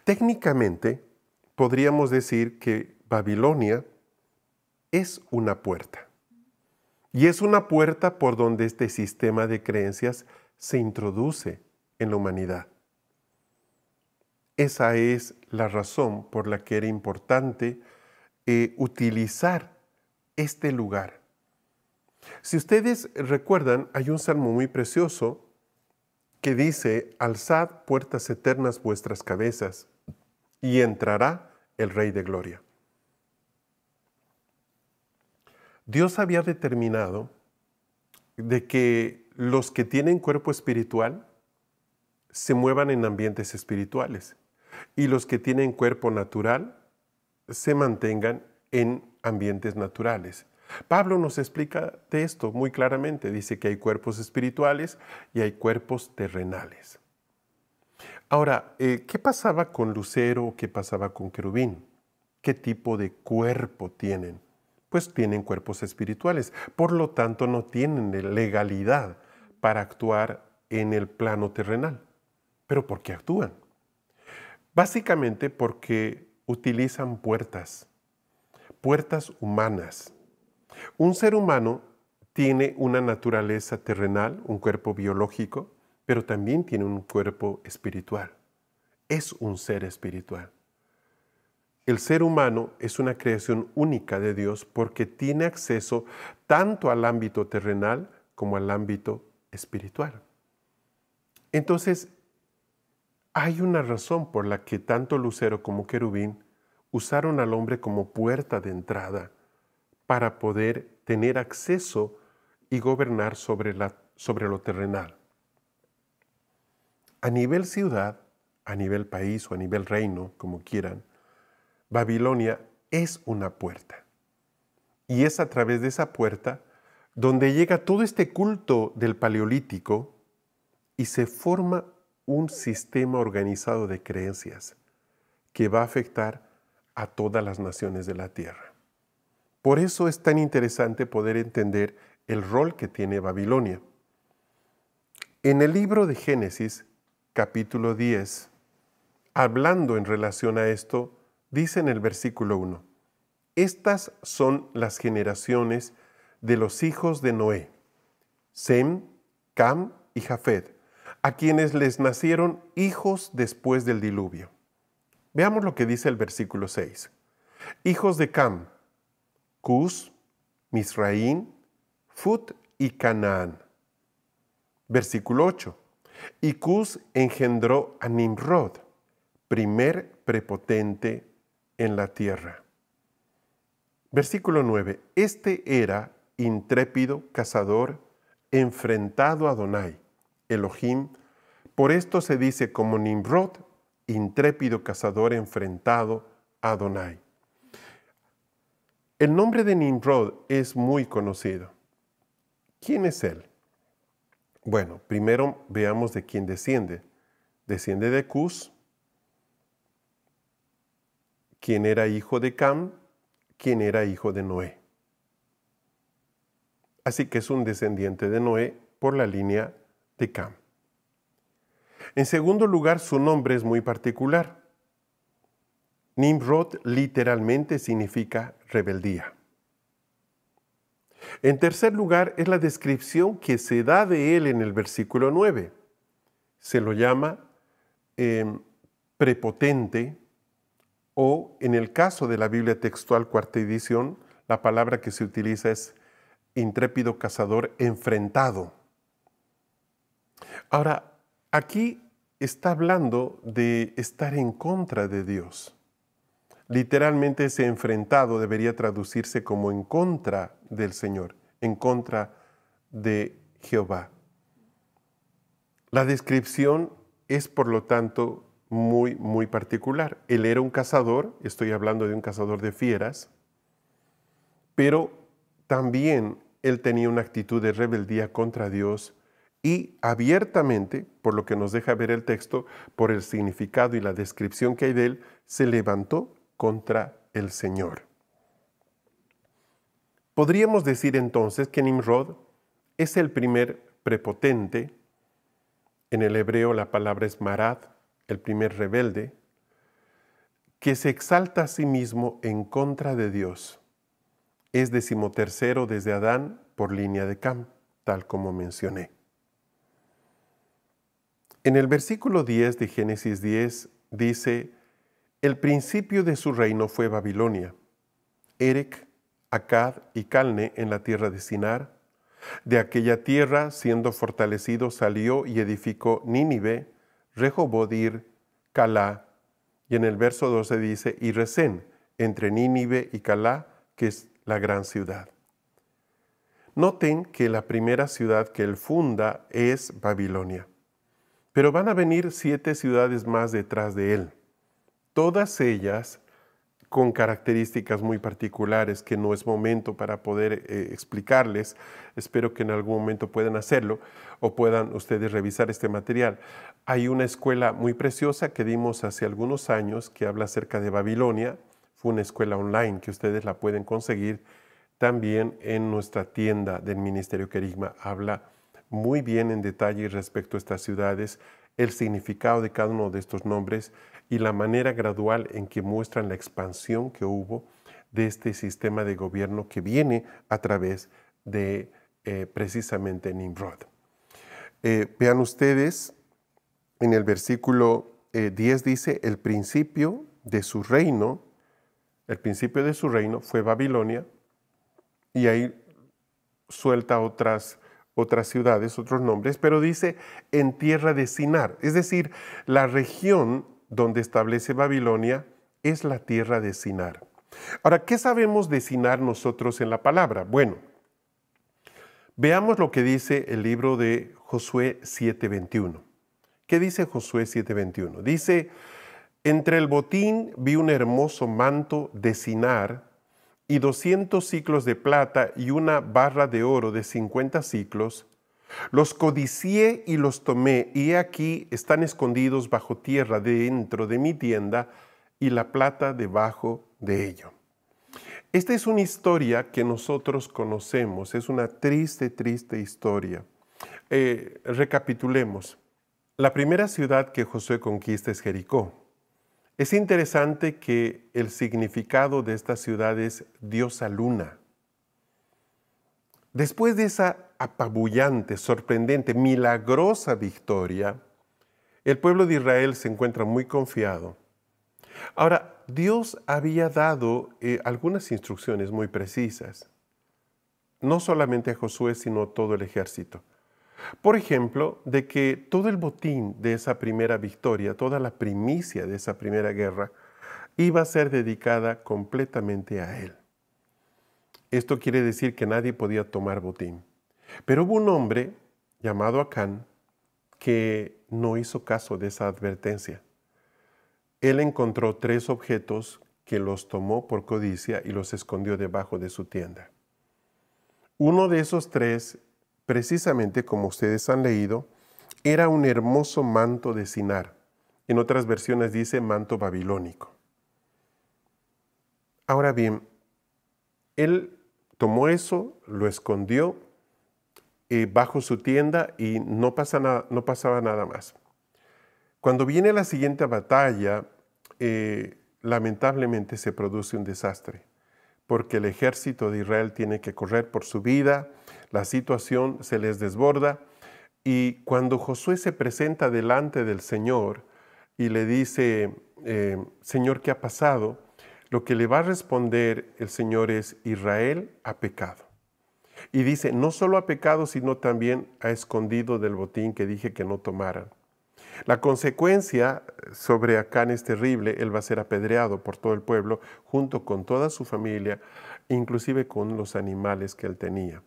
Técnicamente, podríamos decir que Babilonia es una puerta. Y es una puerta por donde este sistema de creencias se introduce en la humanidad. Esa es la razón por la que era importante utilizar este lugar. Si ustedes recuerdan, hay un salmo muy precioso que dice: alzad puertas eternas vuestras cabezas, y entrará el Rey de Gloria. Dios había determinado de que los que tienen cuerpo espiritual se muevan en ambientes espirituales y los que tienen cuerpo natural se mantengan en ambientes naturales. Pablo nos explica de esto muy claramente. Dice que hay cuerpos espirituales y hay cuerpos terrenales. Ahora, ¿qué pasaba con Lucero? ¿Qué pasaba con Querubín? ¿Qué tipo de cuerpo tienen? Pues tienen cuerpos espirituales. Por lo tanto, no tienen legalidad para actuar en el plano terrenal. ¿Pero por qué actúan? Básicamente porque utilizan puertas humanas. Un ser humano tiene una naturaleza terrenal, un cuerpo biológico, pero también tiene un cuerpo espiritual. Es un ser espiritual. El ser humano es una creación única de Dios porque tiene acceso tanto al ámbito terrenal como al ámbito espiritual. Entonces, hay una razón por la que tanto Lucero como Querubín usaron al hombre como puerta de entrada para poder tener acceso y gobernar sobre lo terrenal. A nivel ciudad, a nivel país o a nivel reino, como quieran, Babilonia es una puerta. Y es a través de esa puerta donde llega todo este culto del Paleolítico y se forma un sistema organizado de creencias que va a afectar a todas las naciones de la tierra. Por eso es tan interesante poder entender el rol que tiene Babilonia. En el libro de Génesis, capítulo 10, hablando en relación a esto, dice en el versículo 1, estas son las generaciones de los hijos de Noé, Sem, Cam y Jafet, a quienes les nacieron hijos después del diluvio. Veamos lo que dice el versículo 6. Hijos de Cam, Cus, Misraín, Fut y Canaán. Versículo 8. Y Cus engendró a Nimrod, primer prepotente en la tierra. Versículo 9. Este era intrépido cazador, enfrentado a Adonai, Elohim. Por esto se dice como Nimrod, intrépido cazador enfrentado a Adonai. El nombre de Nimrod es muy conocido. ¿Quién es él? Bueno, primero veamos de quién desciende. Desciende de Cus, quien era hijo de Cam, quien era hijo de Noé. Así que es un descendiente de Noé por la línea de Cam. En segundo lugar, su nombre es muy particular. Nimrod literalmente significa rebeldía. En tercer lugar, es la descripción que se da de él en el versículo 9. Se lo llama prepotente, o en el caso de la Biblia textual cuarta edición, la palabra que se utiliza es intrépido cazador enfrentado. Ahora, aquí está hablando de estar en contra de Dios. Literalmente ese enfrentado debería traducirse como en contra del Señor, en contra de Jehová. La descripción es, por lo tanto, muy particular. Él era un cazador, estoy hablando de un cazador de fieras, pero también él tenía una actitud de rebeldía contra Dios y abiertamente, por lo que nos deja ver el texto, por el significado y la descripción que hay de él, se levantó contra el Señor. Podríamos decir entonces que Nimrod es el primer prepotente. En el hebreo la palabra es marad, el primer rebelde, que se exalta a sí mismo en contra de Dios. Es 13º desde Adán por línea de Cam, tal como mencioné. En el versículo 10 de Génesis 10 dice: el principio de su reino fue Babilonia, Erec, Accad y Calne en la tierra de Sinar. De aquella tierra, siendo fortalecido, salió y edificó Nínive, Rehoboth-ir, Calá. Y en el verso 12 dice: y Resén, entre Nínive y Calá, que es la gran ciudad. Noten que la primera ciudad que él funda es Babilonia. Pero van a venir 7 ciudades más detrás de él. Todas ellas con características muy particulares que no es momento para poder explicarles. Espero que en algún momento puedan hacerlo o puedan ustedes revisar este material. Hay una escuela muy preciosa que dimos hace algunos años que habla acerca de Babilonia. Fue una escuela online que ustedes la pueden conseguir también en nuestra tienda del Ministerio Querigma. Habla muy bien en detalle respecto a estas ciudades, el significado de cada uno de estos nombres y la manera gradual en que muestran la expansión que hubo de este sistema de gobierno que viene a través de precisamente Nimrod. Vean ustedes, en el versículo 10 dice: el principio de su reino fue Babilonia, y ahí suelta otras ciudades, otros nombres, pero dice en tierra de Sinar, es decir, la región donde establece Babilonia es la tierra de Sinar. Ahora, ¿qué sabemos de Sinar nosotros en la palabra? Bueno, veamos lo que dice el libro de Josué 7:21. ¿Qué dice Josué 7:21? Dice: entre el botín vi un hermoso manto de Sinar y 200 siclos de plata y una barra de oro de 50 siclos. Los codicié y los tomé, y he aquí están escondidos bajo tierra dentro de mi tienda, y la plata debajo de ello. Esta es una historia que nosotros conocemos, es una triste historia. Recapitulemos. La primera ciudad que Josué conquista es Jericó. Es interesante que el significado de esta ciudad es diosa luna. Después de esa apabullante, sorprendente, milagrosa victoria, el pueblo de Israel se encuentra muy confiado. Ahora, Dios había dado algunas instrucciones muy precisas, no solamente a Josué, sino a todo el ejército. Por ejemplo, de que todo el botín de esa primera victoria, toda la primicia de esa primera guerra, iba a ser dedicada completamente a él. Esto quiere decir que nadie podía tomar botín. Pero hubo un hombre llamado Acán que no hizo caso de esa advertencia. Él encontró 3 objetos que los tomó por codicia y los escondió debajo de su tienda. Uno de esos 3, precisamente como ustedes han leído, era un hermoso manto de Sinar. En otras versiones dice manto babilónico. Ahora bien, él tomó eso, lo escondió bajo su tienda y no pasaba nada más. Cuando viene la siguiente batalla, lamentablemente se produce un desastre, porque el ejército de Israel tiene que correr por su vida, la situación se les desborda, y cuando Josué se presenta delante del Señor y le dice, Señor, ¿qué ha pasado? Lo que le va a responder el Señor es, Israel ha pecado. Y dice, no solo ha pecado, sino también ha escondido del botín que dije que no tomaran. La consecuencia sobre Acán es terrible. Él va a ser apedreado por todo el pueblo, junto con toda su familia, inclusive con los animales que él tenía.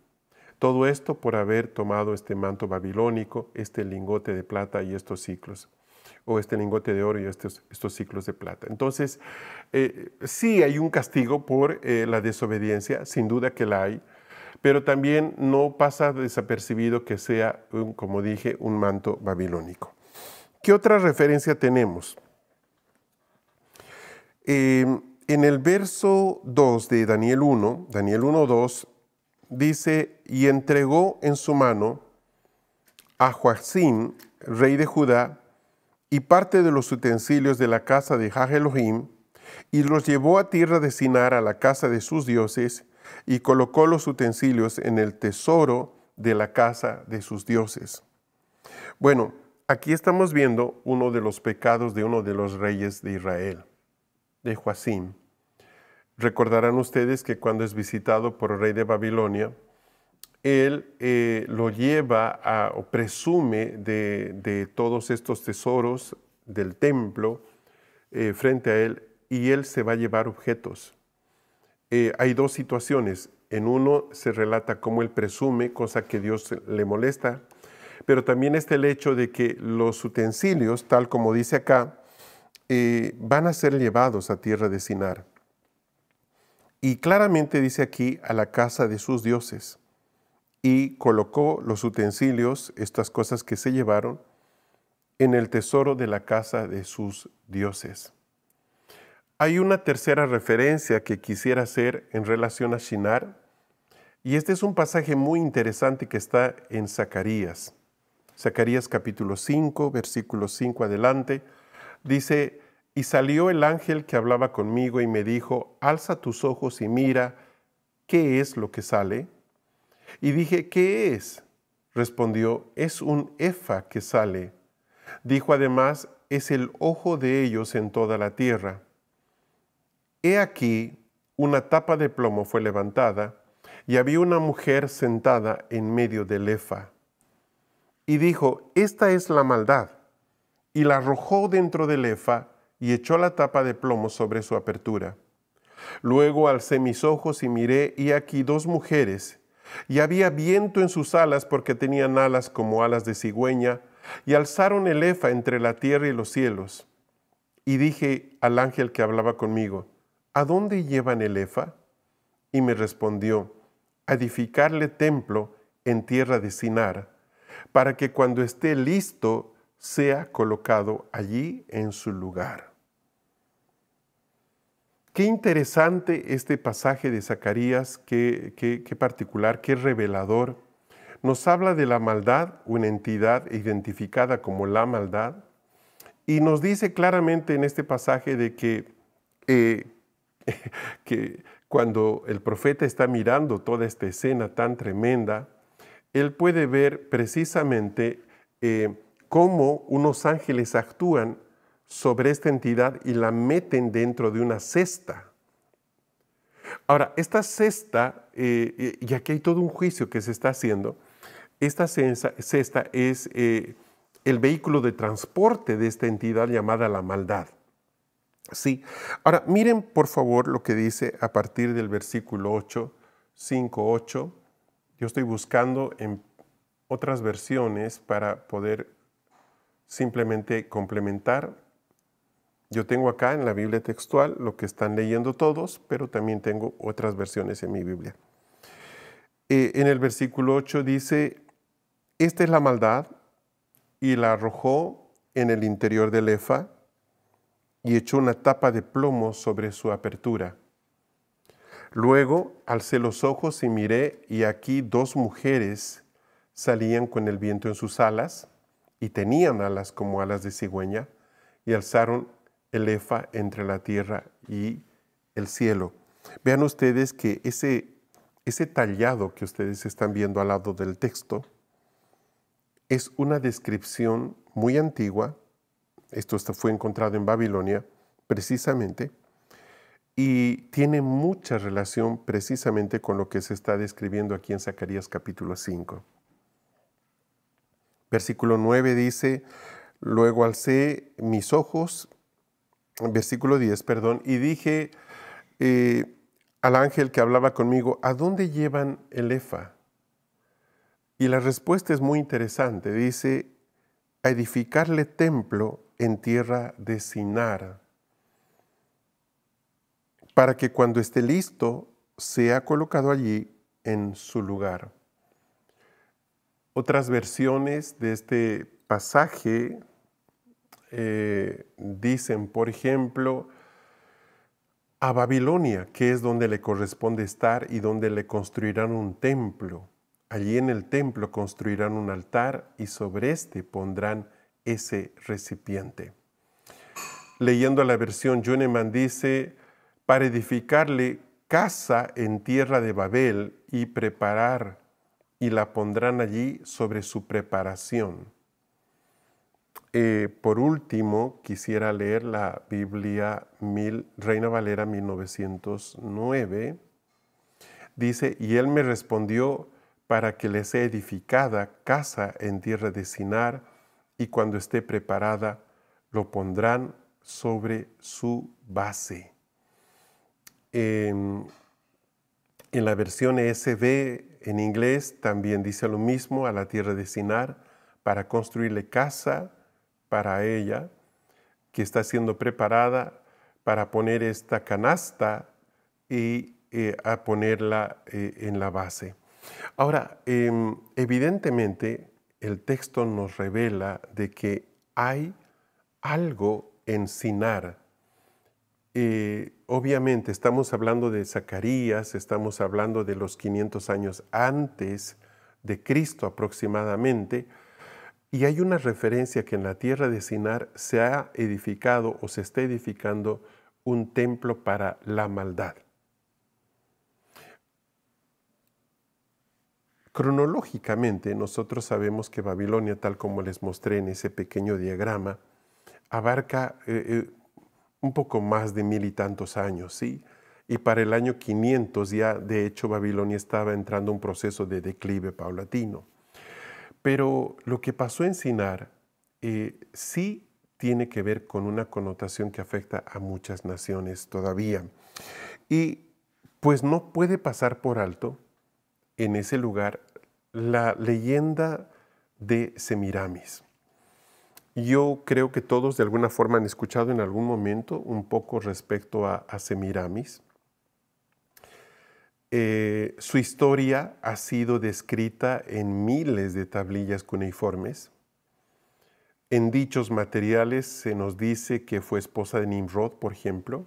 Todo esto por haber tomado este manto babilónico, este lingote de plata y estos ciclos, o este lingote de oro y estos ciclos de plata. Entonces, sí hay un castigo por la desobediencia, sin duda que la hay, pero también no pasa desapercibido que sea, como dije, un manto babilónico. ¿Qué otra referencia tenemos? En el verso 2 de Daniel 1:2, dice, y entregó en su mano a Joacim, rey de Judá, y parte de los utensilios de la casa de Jah Elohim, y los llevó a tierra de Sinar, a la casa de sus dioses, y colocó los utensilios en el tesoro de la casa de sus dioses. Bueno, aquí estamos viendo uno de los pecados de uno de los reyes de Israel, de Joacim. Recordarán ustedes que cuando es visitado por el rey de Babilonia, él lo lleva o presume de todos estos tesoros del templo frente a él, y él se va a llevar objetos. Hay 2 situaciones. En uno se relata cómo él presume, cosa que Dios le molesta, pero también está el hecho de que los utensilios, tal como dice acá, van a ser llevados a tierra de Sinar. Y claramente dice aquí, a la casa de sus dioses. Y colocó los utensilios, estas cosas que se llevaron, en el tesoro de la casa de sus dioses. Hay una tercera referencia que quisiera hacer en relación a Shinar, y este es un pasaje muy interesante que está en Zacarías. Zacarías capítulo 5, versículo 5 adelante, dice, y salió el ángel que hablaba conmigo y me dijo, alza tus ojos y mira, ¿qué es lo que sale? Y dije, ¿qué es? Respondió, es un efa que sale. Dijo además, es el ojo de ellos en toda la tierra. He aquí, una tapa de plomo fue levantada, y había una mujer sentada en medio del efa. Y dijo, esta es la maldad, y la arrojó dentro del efa, y echó la tapa de plomo sobre su apertura. Luego alcé mis ojos y miré, y aquí 2 mujeres, y había viento en sus alas, porque tenían alas como alas de cigüeña, y alzaron el efa entre la tierra y los cielos. Y dije al ángel que hablaba conmigo, ¿a dónde llevan el efa? Y me respondió, a edificarle templo en tierra de Sinar, para que cuando esté listo sea colocado allí en su lugar. Qué interesante este pasaje de Zacarías, qué particular, qué revelador. Nos habla de la maldad, una entidad identificada como la maldad, y nos dice claramente en este pasaje de que cuando el profeta está mirando toda esta escena tan tremenda, él puede ver precisamente cómo unos ángeles actúan sobre esta entidad y la meten dentro de una cesta. Ahora, esta cesta, y aquí hay todo un juicio que se está haciendo, Esta cesta es el vehículo de transporte de esta entidad llamada la maldad. Sí. Ahora, miren por favor lo que dice a partir del versículo 8, 5, 8. Yo estoy buscando en otras versiones para poder simplemente complementar. Yo tengo acá en la Biblia textual lo que están leyendo todos, pero también tengo otras versiones en mi Biblia. En el versículo 8 dice, esta es la maldad, y la arrojó en el interior del efa y echó una tapa de plomo sobre su apertura. Luego alcé los ojos y miré, y aquí 2 mujeres salían con el viento en sus alas, y tenían alas como alas de cigüeña, y alzaron el efa entre la tierra y el cielo. Vean ustedes que ese tallado que ustedes están viendo al lado del texto es una descripción muy antigua. Esto fue encontrado en Babilonia precisamente, y tiene mucha relación precisamente con lo que se está describiendo aquí en Zacarías capítulo 5. Versículo 9 dice, luego alcé mis ojos, versículo 10, perdón, y dije al ángel que hablaba conmigo, ¿a dónde llevan el efa? Y la respuesta es muy interesante, dice, a edificarle templo en tierra de Sinar, para que cuando esté listo sea colocado allí en su lugar. Otras versiones de este pasaje dicen, por ejemplo, a Babilonia, que es donde le corresponde estar y donde le construirán un templo. Allí en el templo construirán un altar y sobre este pondrán ese recipiente. Leyendo la versión Yuneman dice, para edificarle casa en tierra de Babel y preparar, y la pondrán allí sobre su preparación. Por último, quisiera leer la Biblia Reina Valera 1909. Dice, y él me respondió, para que le sea edificada casa en tierra de Sinar, y cuando esté preparada, lo pondrán sobre su base. En la versión ESV en inglés también dice lo mismo, a la tierra de Sinar, para construirle casa para ella, que está siendo preparada para poner esta canasta y a ponerla en la base. Ahora, evidentemente, el texto nos revela de que hay algo en Sinar. Obviamente estamos hablando de Zacarías, estamos hablando de los 500 años antes de Cristo aproximadamente, y hay una referencia que en la tierra de Sinar se ha edificado o se está edificando un templo para la maldad. Cronológicamente, nosotros sabemos que Babilonia, tal como les mostré en ese pequeño diagrama, abarca un poco más de 1000 y tantos años, ¿sí? Y para el año 500 ya, de hecho, Babilonia estaba entrando en un proceso de declive paulatino. Pero lo que pasó en Sinar sí tiene que ver con una connotación que afecta a muchas naciones todavía. Y pues no puede pasar por alto en ese lugar la leyenda de Semiramis. Yo creo que todos de alguna forma han escuchado en algún momento un poco respecto a Semiramis. Su historia ha sido descrita en miles de tablillas cuneiformes. En dichos materiales se nos dice que fue esposa de Nimrod, por ejemplo.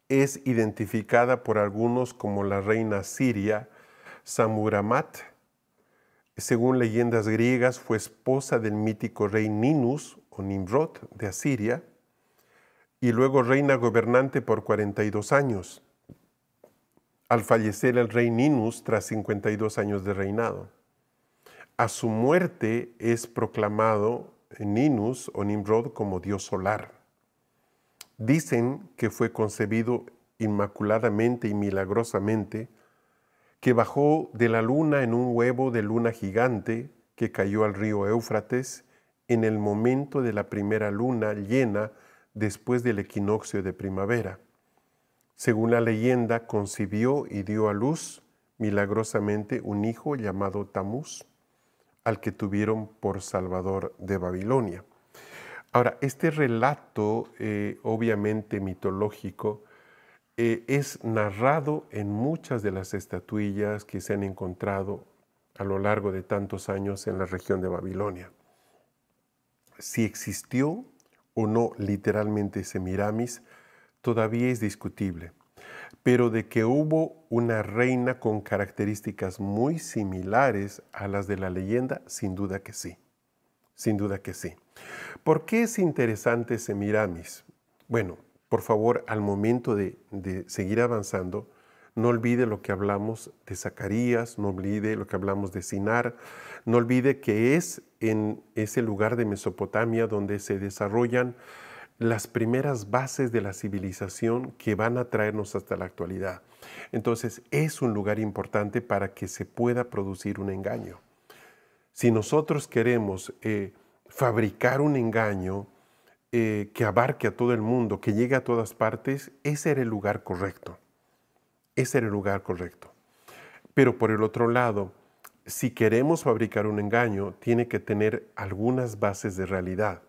Es identificada por algunos como la reina siria Samuramat. Según leyendas griegas, fue esposa del mítico rey Ninus o Nimrod de Asiria y luego reina gobernante por 42 años, al fallecer el rey Ninus tras 52 años de reinado. A su muerte es proclamado Ninus o Nimrod como dios solar. Dicen que fue concebido inmaculadamente y milagrosamente, que bajó de la luna en un huevo de luna gigante que cayó al río Éufrates en el momento de la primera luna llena después del equinoccio de primavera. Según la leyenda, concibió y dio a luz milagrosamente un hijo llamado Tamuz, al que tuvieron por salvador de Babilonia. Ahora, este relato, obviamente mitológico, es narrado en muchas de las estatuillas que se han encontrado a lo largo de tantos años en la región de Babilonia. Si existió o no literalmente Semiramis, todavía es discutible, pero de que hubo una reina con características muy similares a las de la leyenda, sin duda que sí. Sin duda que sí. ¿Por qué es interesante Semiramis? Bueno, por favor, al momento de seguir avanzando, no olvide lo que hablamos de Zacarías, no olvide lo que hablamos de Sinar, no olvide que es en ese lugar de Mesopotamia donde se desarrollan las primeras bases de la civilización que van a traernos hasta la actualidad. Entonces, es un lugar importante para que se pueda producir un engaño. Si nosotros queremos fabricar un engaño que abarque a todo el mundo, que llegue a todas partes, ese era el lugar correcto. Ese era el lugar correcto. Pero por el otro lado, si queremos fabricar un engaño, tiene que tener algunas bases de realidad.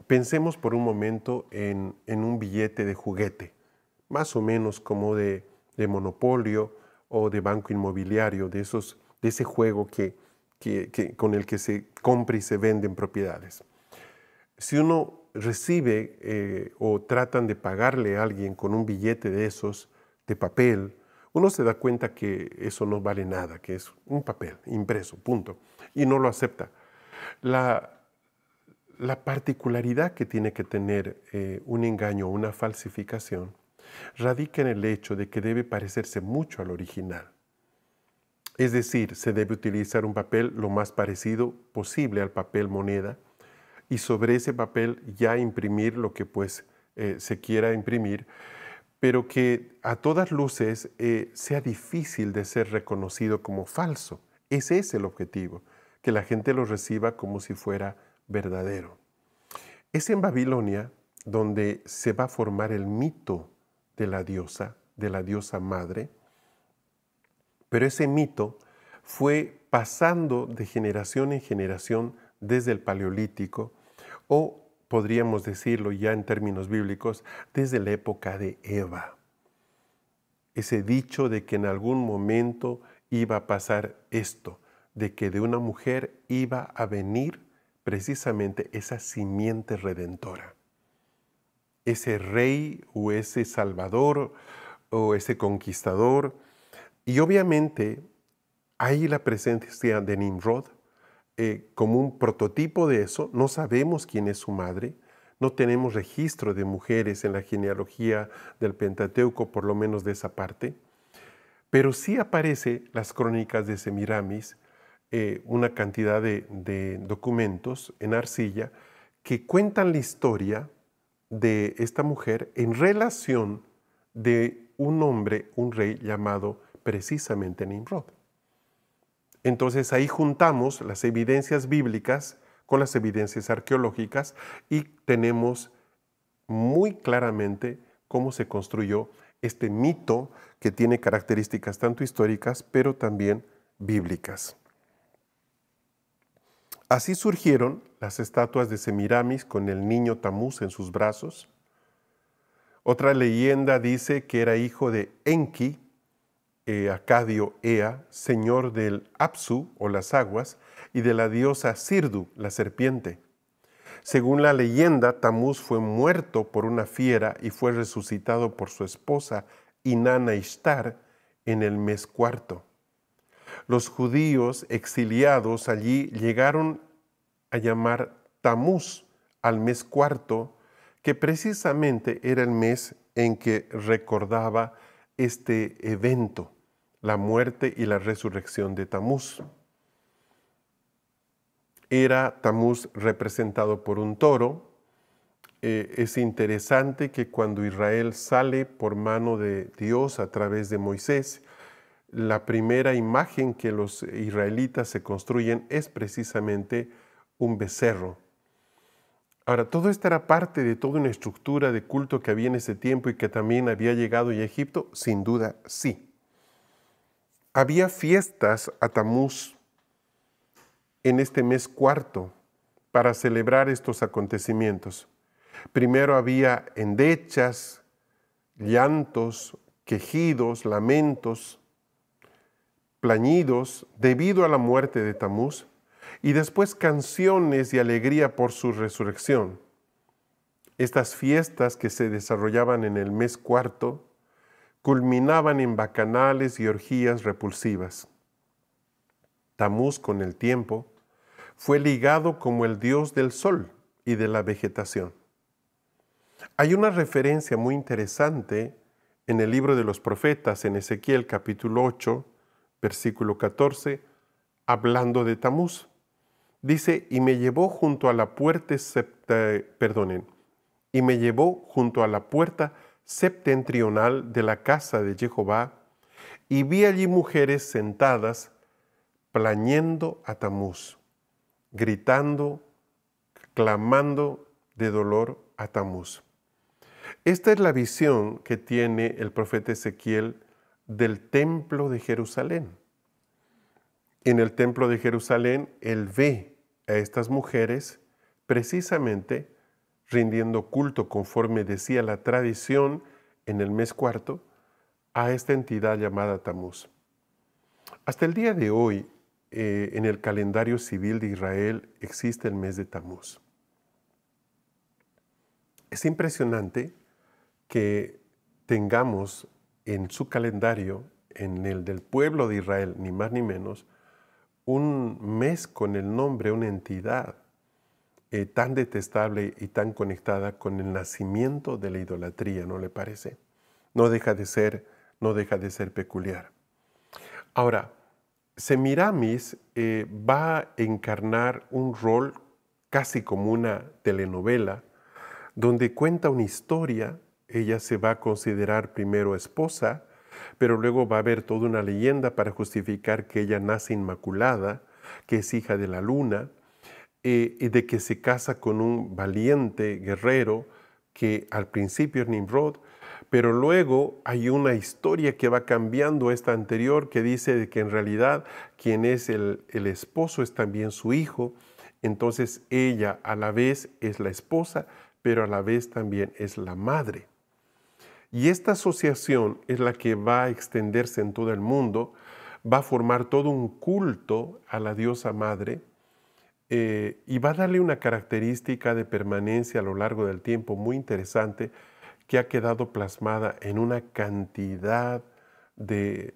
Pensemos por un momento en un billete de juguete, más o menos como de monopolio o de banco inmobiliario, de ese juego con el que se compra y se venden propiedades. Si uno recibe o tratan de pagarle a alguien con un billete de esos, de papel, uno se da cuenta que eso no vale nada, que es un papel impreso, punto, y no lo acepta. La particularidad que tiene que tener un engaño o una falsificación radica en el hecho de que debe parecerse mucho al original. Es decir, se debe utilizar un papel lo más parecido posible al papel moneda y sobre ese papel ya imprimir lo que se quiera imprimir, pero que a todas luces sea difícil de ser reconocido como falso. Ese es el objetivo, que la gente lo reciba como si fuera verdadero. Es en Babilonia donde se va a formar el mito de la diosa madre, pero ese mito fue pasando de generación en generación desde el Paleolítico, o podríamos decirlo ya en términos bíblicos, desde la época de Eva. Ese dicho de que en algún momento iba a pasar esto, de que de una mujer iba a venir precisamente esa simiente redentora. Ese rey o ese salvador o ese conquistador. Y obviamente hay la presencia de Nimrod como un prototipo de eso. No sabemos quién es su madre. No tenemos registro de mujeres en la genealogía del Pentateuco, por lo menos de esa parte. Pero sí aparece las crónicas de Semiramis, una cantidad de documentos en arcilla que cuentan la historia de esta mujer en relación de un hombre, un rey llamado precisamente Nimrod. Entonces ahí juntamos las evidencias bíblicas con las evidencias arqueológicas y tenemos muy claramente cómo se construyó este mito que tiene características tanto históricas pero también bíblicas. Así surgieron las estatuas de Semiramis con el niño Tamuz en sus brazos. Otra leyenda dice que era hijo de Enki, Acadio Ea, señor del Apsu o las aguas, y de la diosa Sirdu, la serpiente. Según la leyenda, Tamuz fue muerto por una fiera y fue resucitado por su esposa Inanna Ishtar en el mes cuarto. Los judíos exiliados allí llegaron a llamar Tamuz al mes cuarto, que precisamente era el mes en que recordaba este evento, la muerte y la resurrección de Tamuz. Era Tamuz representado por un toro. Es interesante que cuando Israel sale por mano de Dios a través de Moisés, la primera imagen que los israelitas se construyen es precisamente un becerro. Ahora, todo esto era parte de toda una estructura de culto que había en ese tiempo y que también había llegado a Egipto, sin duda sí. Había fiestas a Tamuz en este mes cuarto para celebrar estos acontecimientos. Primero había endechas, llantos, quejidos, lamentos, plañidos debido a la muerte de Tamuz, y después canciones y alegría por su resurrección. Estas fiestas que se desarrollaban en el mes cuarto culminaban en bacanales y orgías repulsivas. Tamuz, con el tiempo, fue ligado como el dios del sol y de la vegetación. Hay una referencia muy interesante en el libro de los profetas, en Ezequiel capítulo 8, versículo 14, hablando de Tamuz. Dice, y me llevó junto a la puerta septentrional de la casa de Jehová, y vi allí mujeres sentadas, plañendo a Tamuz, gritando, clamando de dolor a Tamuz. Esta es la visión que tiene el profeta Ezequiel del templo de Jerusalén. En el templo de Jerusalén, él ve a estas mujeres precisamente rindiendo culto, conforme decía la tradición en el mes cuarto, a esta entidad llamada Tamuz. Hasta el día de hoy, en el calendario civil de Israel existe el mes de Tamuz. Es impresionante que tengamos en su calendario, en el del pueblo de Israel, ni más ni menos, un mes con el nombre, una entidad tan detestable y tan conectada con el nacimiento de la idolatría, ¿no le parece? No deja de ser peculiar. Ahora, Semiramis va a encarnar un rol casi como una telenovela, donde cuenta una historia. Ella se va a considerar primero esposa, pero luego va a haber toda una leyenda para justificar que ella nace inmaculada, que es hija de la luna, y de que se casa con un valiente guerrero que al principio es Nimrod, pero luego hay una historia que va cambiando esta anterior, que dice de que en realidad quien es el esposo es también su hijo. Entonces ella a la vez es la esposa, pero a la vez también es la madre. Y esta asociación es la que va a extenderse en todo el mundo, va a formar todo un culto a la diosa madre, y va a darle una característica de permanencia a lo largo del tiempo muy interesante, que ha quedado plasmada en una cantidad de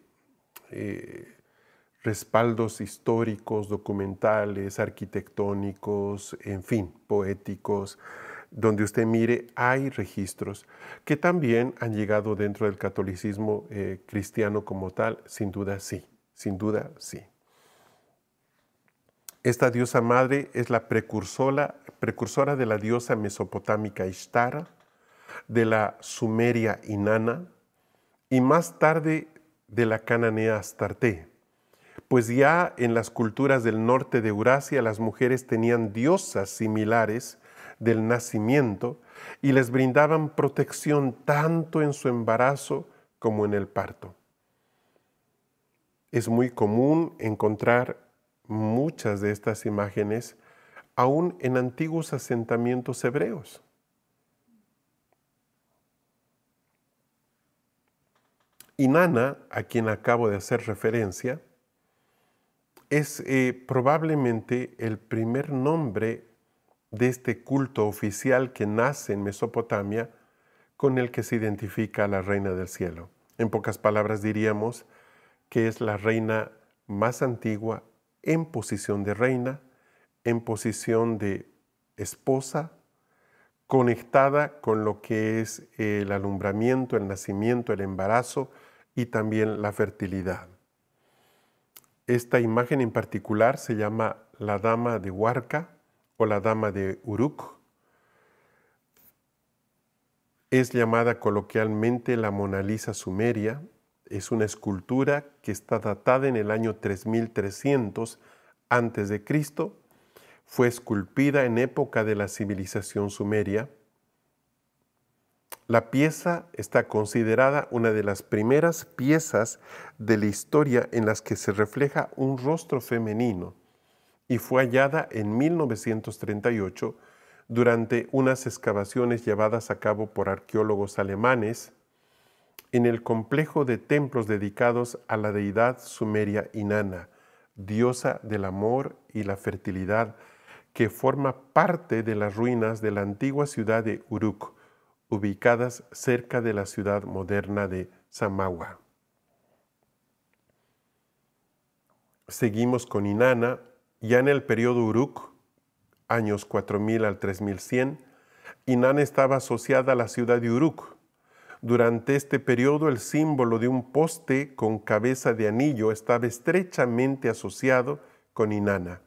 respaldos históricos, documentales, arquitectónicos, en fin, poéticos. Donde usted mire, hay registros que también han llegado dentro del catolicismo cristiano como tal. Sin duda sí, sin duda sí. Esta diosa madre es la precursora de la diosa mesopotámica Ishtar, de la sumeria Inanna y más tarde de la cananea Astarte. Pues ya en las culturas del norte de Eurasia las mujeres tenían diosas similares del nacimiento y les brindaban protección tanto en su embarazo como en el parto. Es muy común encontrar muchas de estas imágenes aún en antiguos asentamientos hebreos. Inanna, a quien acabo de hacer referencia, es probablemente el primer nombre de este culto oficial que nace en Mesopotamia, con el que se identifica a la reina del cielo. En pocas palabras diríamos que es la reina más antigua en posición de reina, en posición de esposa, conectada con lo que es el alumbramiento, el nacimiento, el embarazo y también la fertilidad. Esta imagen en particular se llama la dama de Huarca o la dama de Uruk. Es llamada coloquialmente la Mona Lisa sumeria Es una escultura que está datada en el año 3300 a.C. Fue esculpida en época de la civilización sumeria. La pieza está considerada una de las primeras piezas de la historia en las que se refleja un rostro femenino y fue hallada en 1938 durante unas excavaciones llevadas a cabo por arqueólogos alemanes en el complejo de templos dedicados a la deidad sumeria Inanna, diosa del amor y la fertilidad, que forma parte de las ruinas de la antigua ciudad de Uruk, ubicadas cerca de la ciudad moderna de Samawa. Seguimos con Inanna. Ya en el periodo Uruk, años 4000 al 3100, Inanna estaba asociada a la ciudad de Uruk. Durante este periodo, el símbolo de un poste con cabeza de anillo estaba estrechamente asociado con Inanna.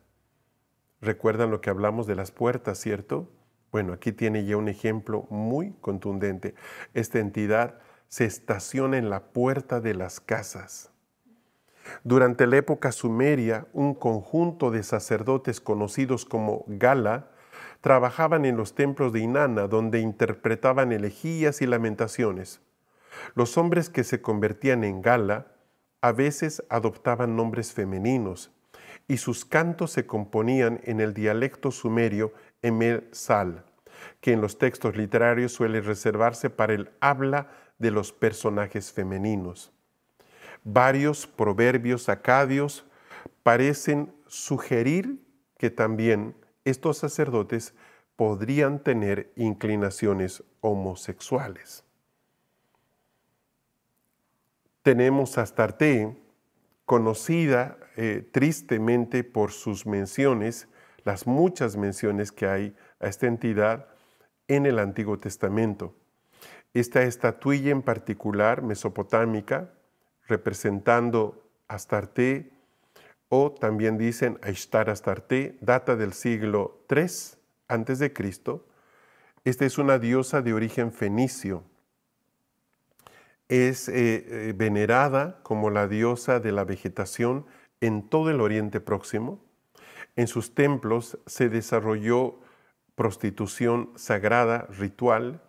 ¿Recuerdan lo que hablamos de las puertas, cierto? Bueno, aquí tiene ya un ejemplo muy contundente. Esta entidad se estaciona en la puerta de las casas. Durante la época sumeria, un conjunto de sacerdotes conocidos como Gala trabajaban en los templos de Inanna, donde interpretaban elegías y lamentaciones. Los hombres que se convertían en Gala a veces adoptaban nombres femeninos y sus cantos se componían en el dialecto sumerio Emel Sal, que en los textos literarios suele reservarse para el habla de los personajes femeninos. Varios proverbios acadios parecen sugerir que también estos sacerdotes podrían tener inclinaciones homosexuales. Tenemos a Astarte, conocida tristemente por sus menciones, las muchas menciones que hay a esta entidad en el Antiguo Testamento. Esta estatuilla en particular, mesopotámica, representando Astarte, o también dicen Ishtar Astarte, data del siglo III a.C. Esta es una diosa de origen fenicio. Es venerada como la diosa de la vegetación en todo el Oriente Próximo. En sus templos se desarrolló prostitución sagrada, ritual,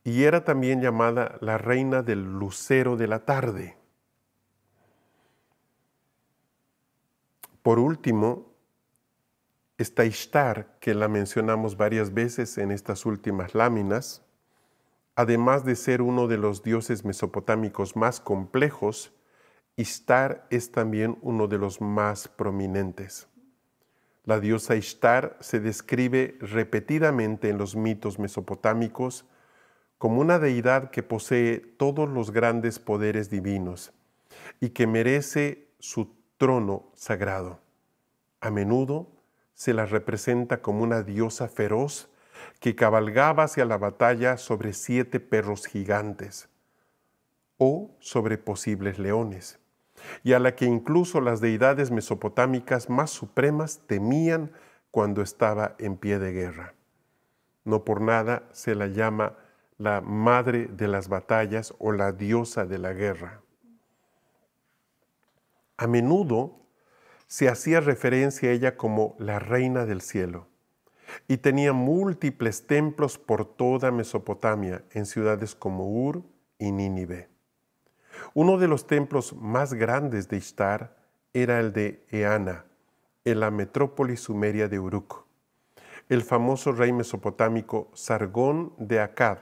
y era también llamada la reina del lucero de la tarde. Por último, está Ishtar, que la mencionamos varias veces en estas últimas láminas. Además de ser uno de los dioses mesopotámicos más complejos, Ishtar es también uno de los más prominentes. La diosa Ishtar se describe repetidamente en los mitos mesopotámicos como una deidad que posee todos los grandes poderes divinos y que merece su trono sagrado. A menudo se la representa como una diosa feroz que cabalgaba hacia la batalla sobre 7 perros gigantes o sobre posibles leones, y a la que incluso las deidades mesopotámicas más supremas temían cuando estaba en pie de guerra. No por nada se la llama la madre de las batallas o la diosa de la guerra. A menudo se hacía referencia a ella como la reina del cielo y tenía múltiples templos por toda Mesopotamia, en ciudades como Ur y Nínive. Uno de los templos más grandes de Ishtar era el de Eana, en la metrópoli sumeria de Uruk. El famoso rey mesopotámico Sargón de Akkad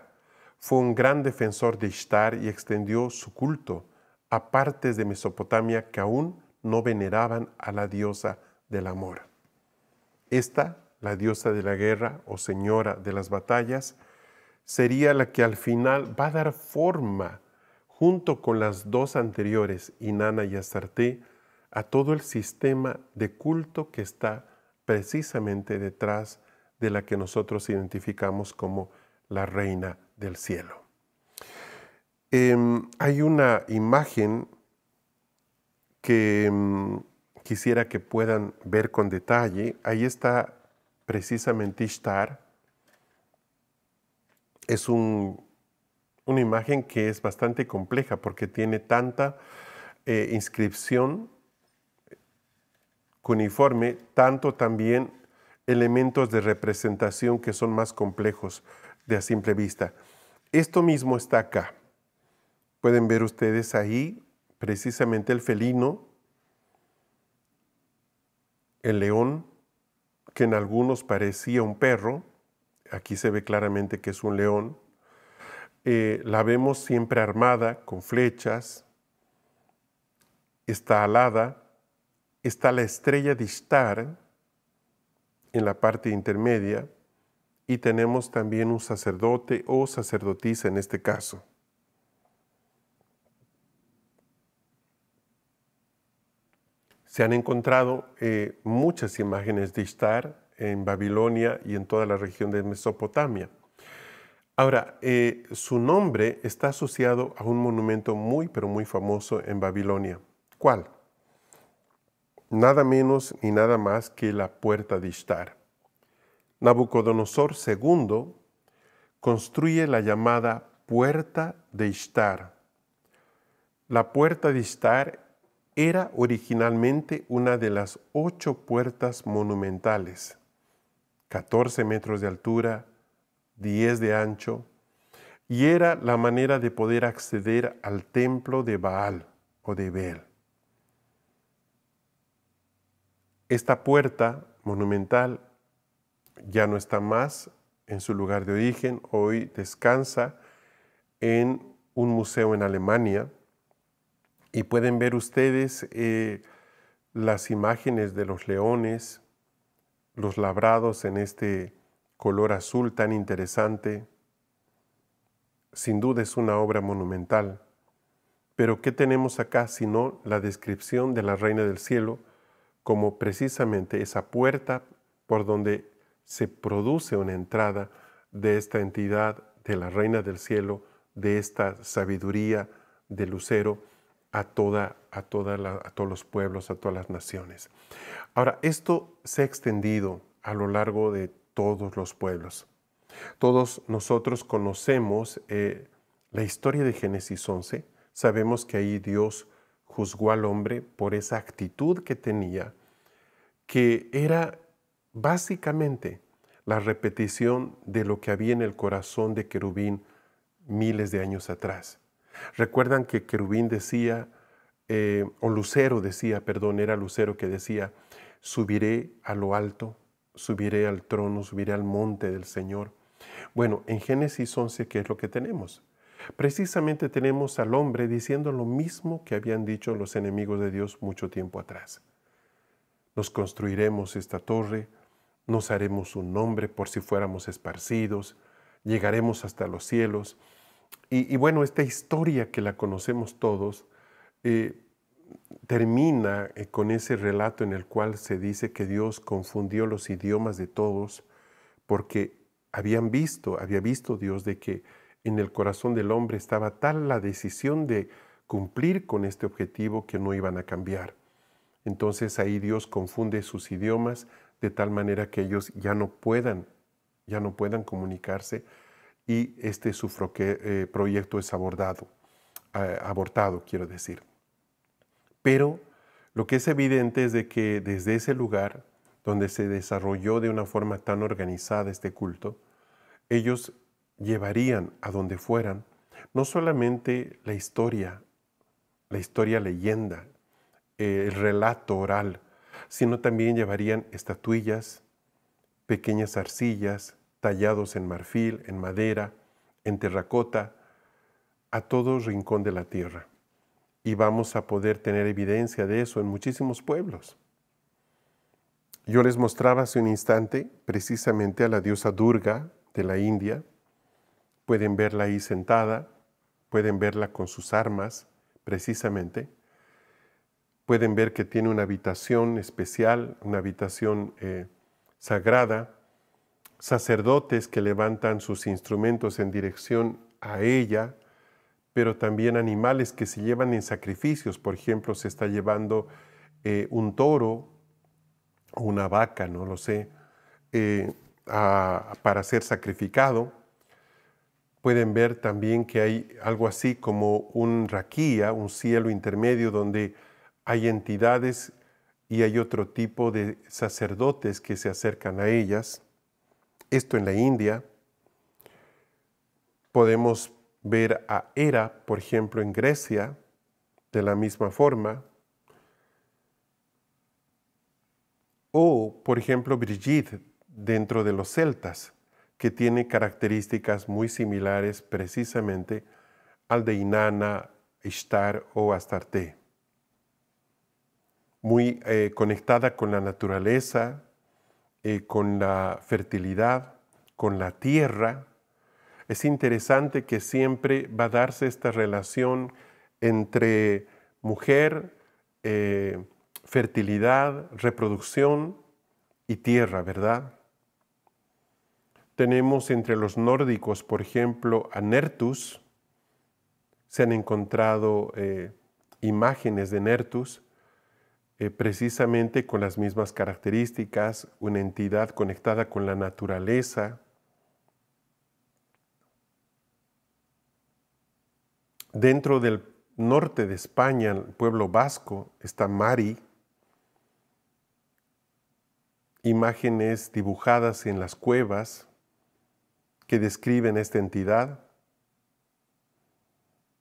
fue un gran defensor de Ishtar y extendió su culto a partes de Mesopotamia que aún no veneraban a la diosa del amor. Esta, la diosa de la guerra o señora de las batallas, sería la que al final va a dar forma, junto con las dos anteriores, Inanna y Astarte, a todo el sistema de culto que está precisamente detrás de la que nosotros identificamos como la reina del cielo. Hay una imagen que quisiera que puedan ver con detalle. Ahí está precisamente Ishtar. Es un una imagen que es bastante compleja porque tiene tanta inscripción cuneiforme, tanto también elementos de representación que son más complejos de a simple vista. Esto mismo está acá. Pueden ver ustedes ahí precisamente el felino, el león, que en algunos parecía un perro. Aquí se ve claramente que es un león. La vemos siempre armada con flechas. Está alada. Está la estrella de Ishtar en la parte intermedia. Y tenemos también un sacerdote o sacerdotisa en este caso. Se han encontrado muchas imágenes de Ishtar en Babilonia y en toda la región de Mesopotamia. Ahora, su nombre está asociado a un monumento muy, pero muy famoso en Babilonia. ¿Cuál? Nada menos ni nada más que la Puerta de Ishtar. Nabucodonosor II construye la llamada Puerta de Ishtar. La Puerta de Ishtar era originalmente una de las 8 puertas monumentales, 14 metros de altura, 10 de ancho, y era la manera de poder acceder al templo de Baal o de Bel. Esta puerta monumental ya no está más en su lugar de origen, hoy descansa en un museo en Alemania y pueden ver ustedes las imágenes de los leones, los labrados en este color azul tan interesante. Sin duda es una obra monumental. Pero ¿qué tenemos acá sino la descripción de la Reina del Cielo como precisamente esa puerta por donde se produce una entrada de esta entidad, de la Reina del Cielo, de esta sabiduría de Lucero a todos los pueblos, a todas las naciones? Ahora, esto se ha extendido a lo largo de todos los pueblos. Todos nosotros conocemos la historia de Génesis 11. Sabemos que ahí Dios juzgó al hombre por esa actitud que tenía, que era básicamente la repetición de lo que había en el corazón de querubín miles de años atrás. Recuerdan que querubín decía, o Lucero decía, perdón, era Lucero que decía, subiré a lo alto, subiré al trono, subiré al monte del Señor. Bueno, en Génesis 11, ¿qué es lo que tenemos? Precisamente tenemos al hombre diciendo lo mismo que habían dicho los enemigos de Dios mucho tiempo atrás. Nos construiremos esta torre, nos haremos un nombre por si fuéramos esparcidos, llegaremos hasta los cielos. Y bueno, esta historia que la conocemos todos termina con ese relato en el cual se dice que Dios confundió los idiomas de todos porque había visto Dios de que en el corazón del hombre estaba tal la decisión de cumplir con este objetivo que no iban a cambiar. Entonces ahí Dios confunde sus idiomas de tal manera que ellos ya no puedan comunicarse y su proyecto es abortado, quiero decir. Pero lo que es evidente es de que desde ese lugar donde se desarrolló de una forma tan organizada este culto, ellos llevarían a donde fueran no solamente la historia leyenda, el relato oral, sino también llevarían estatuillas, pequeñas arcillas, tallados en marfil, en madera, en terracota, a todo rincón de la tierra. Y vamos a poder tener evidencia de eso en muchísimos pueblos. Yo les mostraba hace un instante precisamente a la diosa Durga de la India. Pueden verla ahí sentada, pueden verla con sus armas precisamente. Pueden ver que tiene una habitación especial, una habitación sagrada, sacerdotes que levantan sus instrumentos en dirección a ella, pero también animales que se llevan en sacrificios. Por ejemplo, se está llevando un toro o una vaca, no lo sé, para ser sacrificado. Pueden ver también que hay algo así como un raquía, un cielo intermedio donde hay entidades y hay otro tipo de sacerdotes que se acercan a ellas. Esto en la India. Podemos ver a Hera, por ejemplo, en Grecia, de la misma forma. O, por ejemplo, Brigitte, dentro de los celtas, que tiene características muy similares precisamente al de Inanna, Ishtar o Astarte. Muy conectada con la naturaleza, con la fertilidad, con la tierra. Es interesante que siempre va a darse esta relación entre mujer, fertilidad, reproducción y tierra, ¿verdad? Tenemos entre los nórdicos, por ejemplo, a Nertus. Se han encontrado imágenes de Nertus precisamente con las mismas características, una entidad conectada con la naturaleza. Dentro del norte de España, el pueblo vasco, está Mari, imágenes dibujadas en las cuevas que describen esta entidad.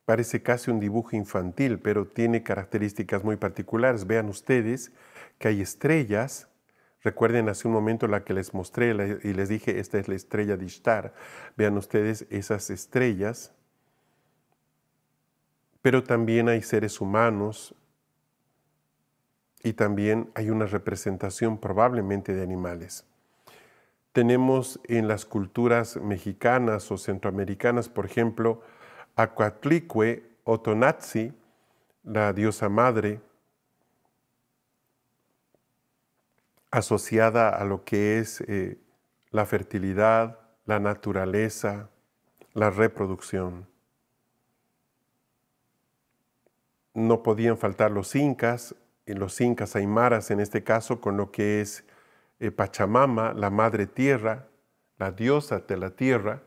Parece casi un dibujo infantil, pero tiene características muy particulares. Vean ustedes que hay estrellas. Recuerden hace un momento la que les mostré y les dije, esta es la estrella de Ishtar. Vean ustedes esas estrellas. Pero también hay seres humanos y también hay una representación probablemente de animales. Tenemos en las culturas mexicanas o centroamericanas, por ejemplo, a Coatlicue o Tonantzin, la diosa madre, asociada a lo que es la fertilidad, la naturaleza, la reproducción. No podían faltar los incas aymaras en este caso, con lo que es Pachamama, la madre tierra, la diosa de la tierra,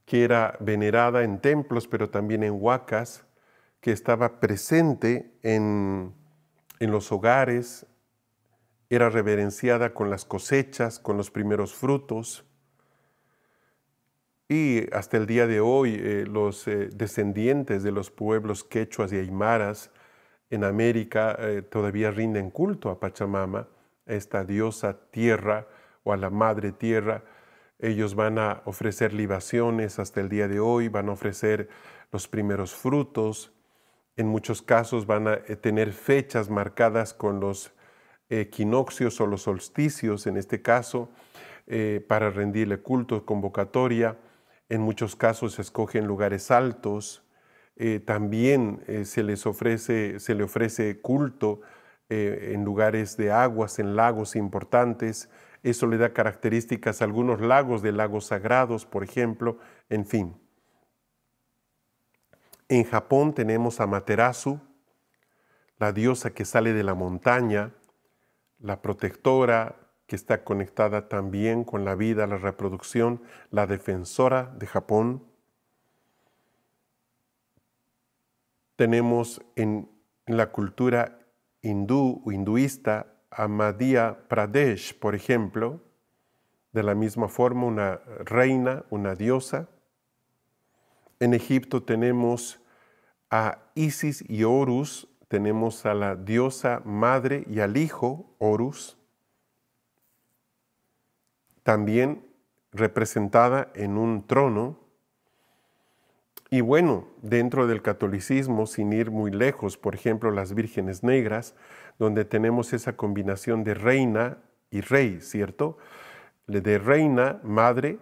que era venerada en templos, pero también en huacas, que estaba presente en los hogares, era reverenciada con las cosechas, con los primeros frutos. Y hasta el día de hoy, los descendientes de los pueblos quechuas y aymaras en América todavía rinden culto a Pachamama, a esta diosa tierra o a la madre tierra. Ellos van a ofrecer libaciones hasta el día de hoy, van a ofrecer los primeros frutos. En muchos casos van a tener fechas marcadas con los equinoccios o los solsticios, en este caso, para rendirle culto, convocatoria. En muchos casos se escogen lugares altos. También se le ofrece culto en lugares de aguas, en lagos importantes. Eso le da características a algunos lagos, de lagos sagrados, por ejemplo, en fin. En Japón tenemos a Amaterasu, la diosa que sale de la montaña, la protectora, que está conectada también con la vida, la reproducción, la defensora de Japón. Tenemos en la cultura hindú o hinduista a Madhya Pradesh, por ejemplo, de la misma forma una reina, una diosa. En Egipto tenemos a Isis y Horus, tenemos a la diosa madre y al hijo Horus, también representada en un trono. Y bueno, dentro del catolicismo, sin ir muy lejos, por ejemplo, las vírgenes negras, donde tenemos esa combinación de reina y rey, ¿cierto? De reina, madre,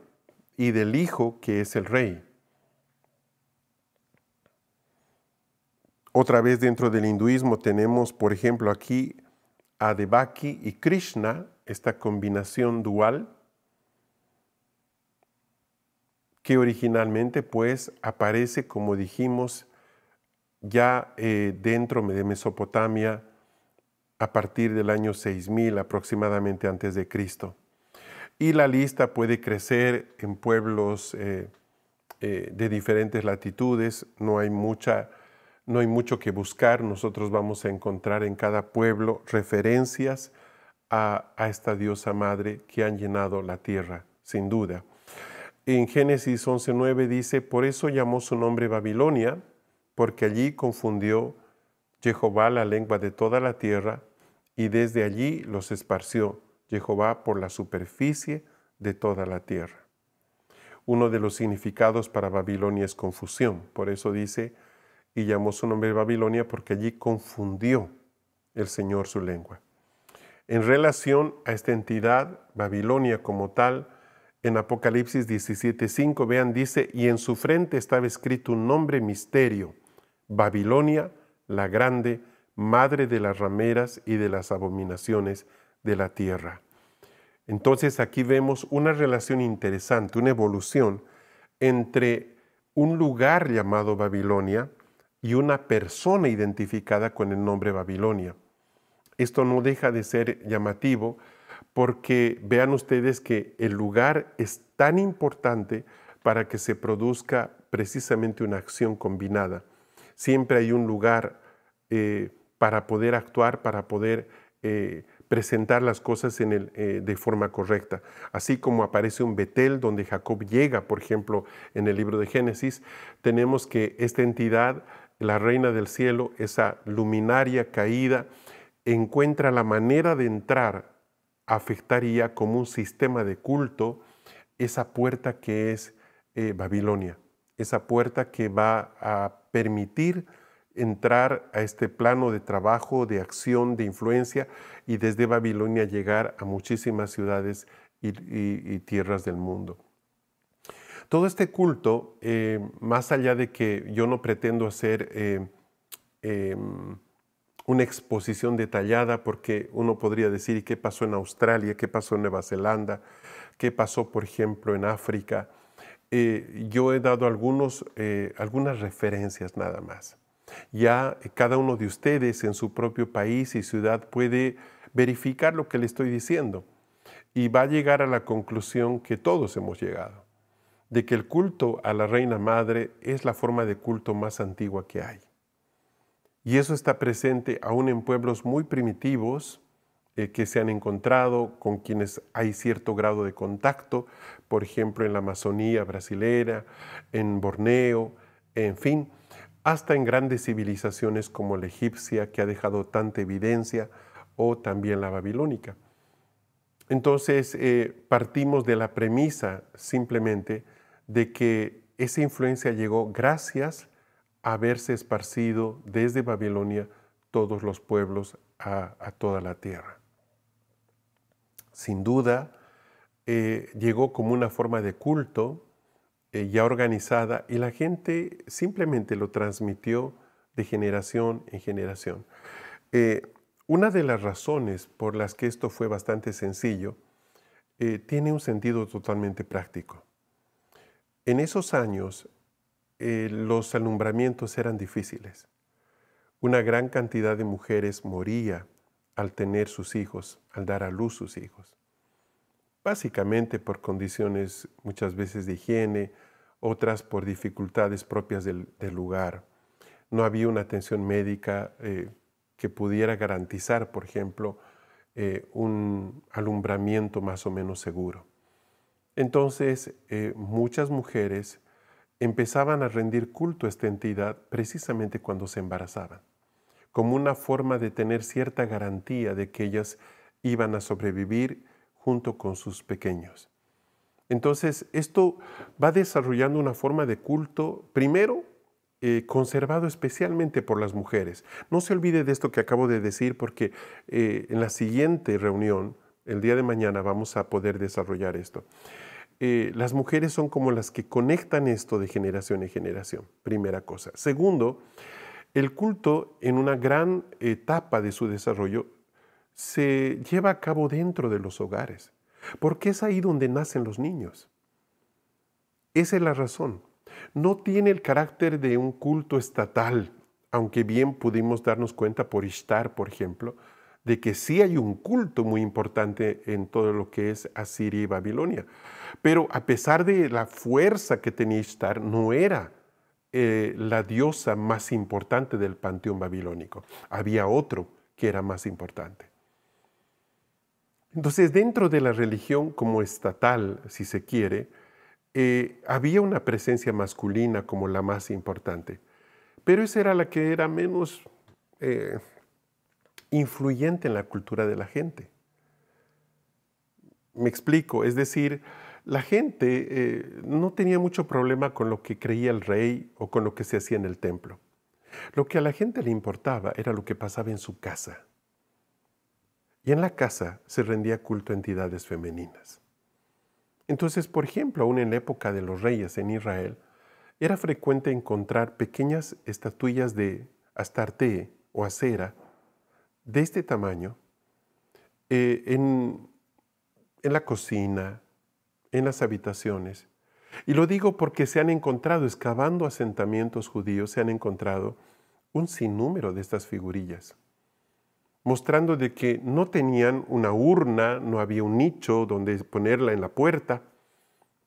y del hijo, que es el rey. Otra vez dentro del hinduismo tenemos, por ejemplo, aquí a Devaki y Krishna, esta combinación dual, que originalmente pues aparece, como dijimos, ya dentro de Mesopotamia a partir del año 6000 aproximadamente antes de Cristo. Y la lista puede crecer en pueblos de diferentes latitudes, no hay mucho que buscar. Nosotros vamos a encontrar en cada pueblo referencias a esta diosa madre que han llenado la tierra, sin duda. En Génesis 11:9 dice, por eso llamó su nombre Babilonia, porque allí confundió Jehová la lengua de toda la tierra, y desde allí los esparció Jehová por la superficie de toda la tierra. Uno de los significados para Babilonia es confusión. Por eso dice, y llamó su nombre Babilonia, porque allí confundió el Señor su lengua. En relación a esta entidad, Babilonia como tal, en Apocalipsis 17:5, vean, dice, y en su frente estaba escrito un nombre misterio, Babilonia, la grande, madre de las rameras y de las abominaciones de la tierra. Entonces aquí vemos una relación interesante, una evolución entre un lugar llamado Babilonia y una persona identificada con el nombre Babilonia. Esto no deja de ser llamativo porque vean ustedes que el lugar es tan importante para que se produzca precisamente una acción combinada. Siempre hay un lugar para poder actuar, para poder presentar las cosas de forma correcta. Así como aparece un Betel donde Jacob llega, por ejemplo, en el libro de Génesis, tenemos que esta entidad, la reina del cielo, esa luminaria caída, encuentra la manera de entrar, afectaría como un sistema de culto esa puerta que es Babilonia, esa puerta que va a permitir entrar a este plano de trabajo, de acción, de influencia y desde Babilonia llegar a muchísimas ciudades y tierras del mundo. Todo este culto, más allá de que yo no pretendo hacer una exposición detallada, porque uno podría decir, ¿y qué pasó en Australia? ¿Qué pasó en Nueva Zelanda? ¿Qué pasó, por ejemplo, en África? Yo he dado algunas referencias nada más. Ya cada uno de ustedes en su propio país y ciudad puede verificar lo que le estoy diciendo y va a llegar a la conclusión que todos hemos llegado, de que el culto a la Reina Madre es la forma de culto más antigua que hay. Y eso está presente aún en pueblos muy primitivos que se han encontrado, con quienes hay cierto grado de contacto, por ejemplo en la Amazonía brasilera, en Borneo, en fin, hasta en grandes civilizaciones como la egipcia, que ha dejado tanta evidencia, o también la babilónica. Entonces, partimos de la premisa simplemente de que esa influencia llegó gracias a haberse esparcido desde Babilonia todos los pueblos a toda la tierra. Sin duda, llegó como una forma de culto ya organizada y la gente simplemente lo transmitió de generación en generación. Una de las razones por las que esto fue bastante sencillo tiene un sentido totalmente práctico. En esos años, los alumbramientos eran difíciles. Una gran cantidad de mujeres moría al tener sus hijos, al dar a luz sus hijos. Básicamente por condiciones muchas veces de higiene, otras por dificultades propias del lugar. No había una atención médica que pudiera garantizar, por ejemplo, un alumbramiento más o menos seguro. Entonces, muchas mujeres empezaban a rendir culto a esta entidad precisamente cuando se embarazaban, como una forma de tener cierta garantía de que ellas iban a sobrevivir junto con sus pequeños. Entonces, esto va desarrollando una forma de culto, primero, conservado especialmente por las mujeres. No se olvide de esto que acabo de decir, porque en la siguiente reunión, el día de mañana, vamos a poder desarrollar esto. Las mujeres son como las que conectan esto de generación en generación, primera cosa. Segundo, el culto en una gran etapa de su desarrollo se lleva a cabo dentro de los hogares, porque es ahí donde nacen los niños. Esa es la razón. No tiene el carácter de un culto estatal, aunque bien pudimos darnos cuenta por Ishtar, por ejemplo, de que sí hay un culto muy importante en todo lo que es Asiria y Babilonia. Pero a pesar de la fuerza que tenía Ishtar, no era la diosa más importante del panteón babilónico. Había otro que era más importante. Entonces, dentro de la religión como estatal, si se quiere, había una presencia masculina como la más importante, pero esa era la que era menos influyente en la cultura de la gente. Me explico, es decir, la gente no tenía mucho problema con lo que creía el rey o con lo que se hacía en el templo. Lo que a la gente le importaba era lo que pasaba en su casa. Y en la casa se rendía culto a entidades femeninas. Entonces, por ejemplo, aún en la época de los reyes en Israel, era frecuente encontrar pequeñas estatuillas de Astarte o Acera de este tamaño en la cocina, en las habitaciones. Y lo digo porque se han encontrado, excavando asentamientos judíos, se han encontrado un sinnúmero de estas figurillas, mostrando de que no tenían una urna, no había un nicho donde ponerla en la puerta,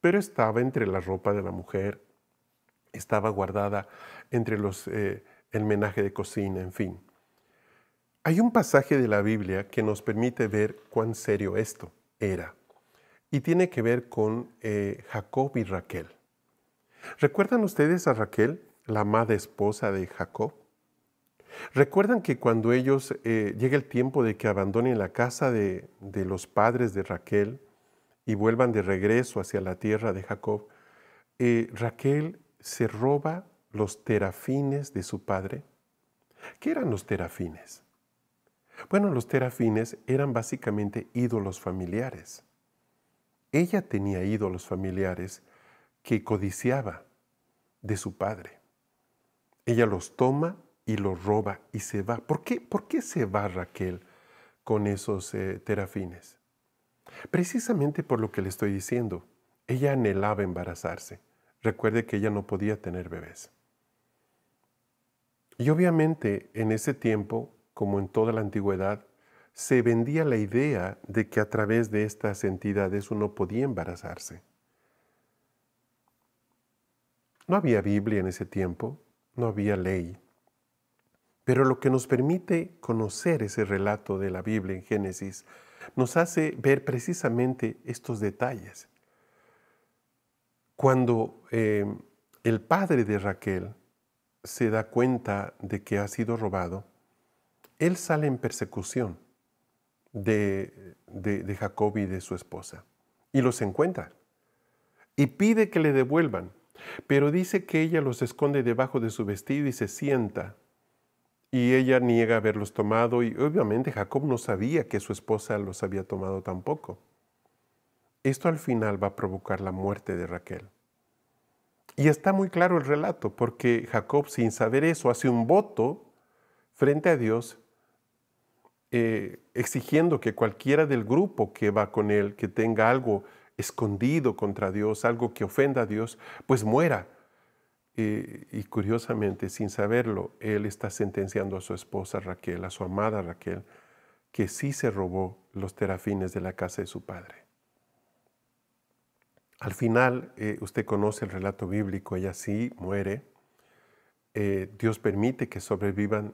pero estaba entre la ropa de la mujer, estaba guardada entre el menaje de cocina, en fin. Hay un pasaje de la Biblia que nos permite ver cuán serio esto era, y tiene que ver con Jacob y Raquel. ¿Recuerdan ustedes a Raquel, la amada esposa de Jacob? ¿Recuerdan que cuando ellos llega el tiempo de que abandonen la casa de los padres de Raquel y vuelvan de regreso hacia la tierra de Jacob, Raquel se roba los terafines de su padre? ¿Qué eran los terafines? Bueno, los terafines eran básicamente ídolos familiares. Ella tenía ídolos familiares que codiciaba de su padre. Ella los toma y los roba y se va. ¿Por qué se va Raquel con esos terafines? Precisamente por lo que le estoy diciendo. Ella anhelaba embarazarse. Recuerde que ella no podía tener bebés. Y obviamente en ese tiempo, como en toda la antigüedad, se vendía la idea de que a través de estas entidades uno podía embarazarse. No había Biblia en ese tiempo, no había ley. Pero lo que nos permite conocer ese relato de la Biblia en Génesis nos hace ver precisamente estos detalles. Cuando el padre de Raquel se da cuenta de que ha sido robado, él sale en persecución de Jacob y de su esposa y los encuentra y pide que le devuelvan, pero dice que ella los esconde debajo de su vestido y se sienta. Y ella niega haberlos tomado y obviamente Jacob no sabía que su esposa los había tomado tampoco. Esto al final va a provocar la muerte de Raquel. Y está muy claro el relato porque Jacob, sin saber eso, hace un voto frente a Dios exigiendo que cualquiera del grupo que va con él, que tenga algo escondido contra Dios, algo que ofenda a Dios, pues muera. Y curiosamente, sin saberlo, él está sentenciando a su esposa Raquel, a su amada Raquel, que sí se robó los terafines de la casa de su padre. Al final, usted conoce el relato bíblico, ella sí muere. Dios permite que sobreviva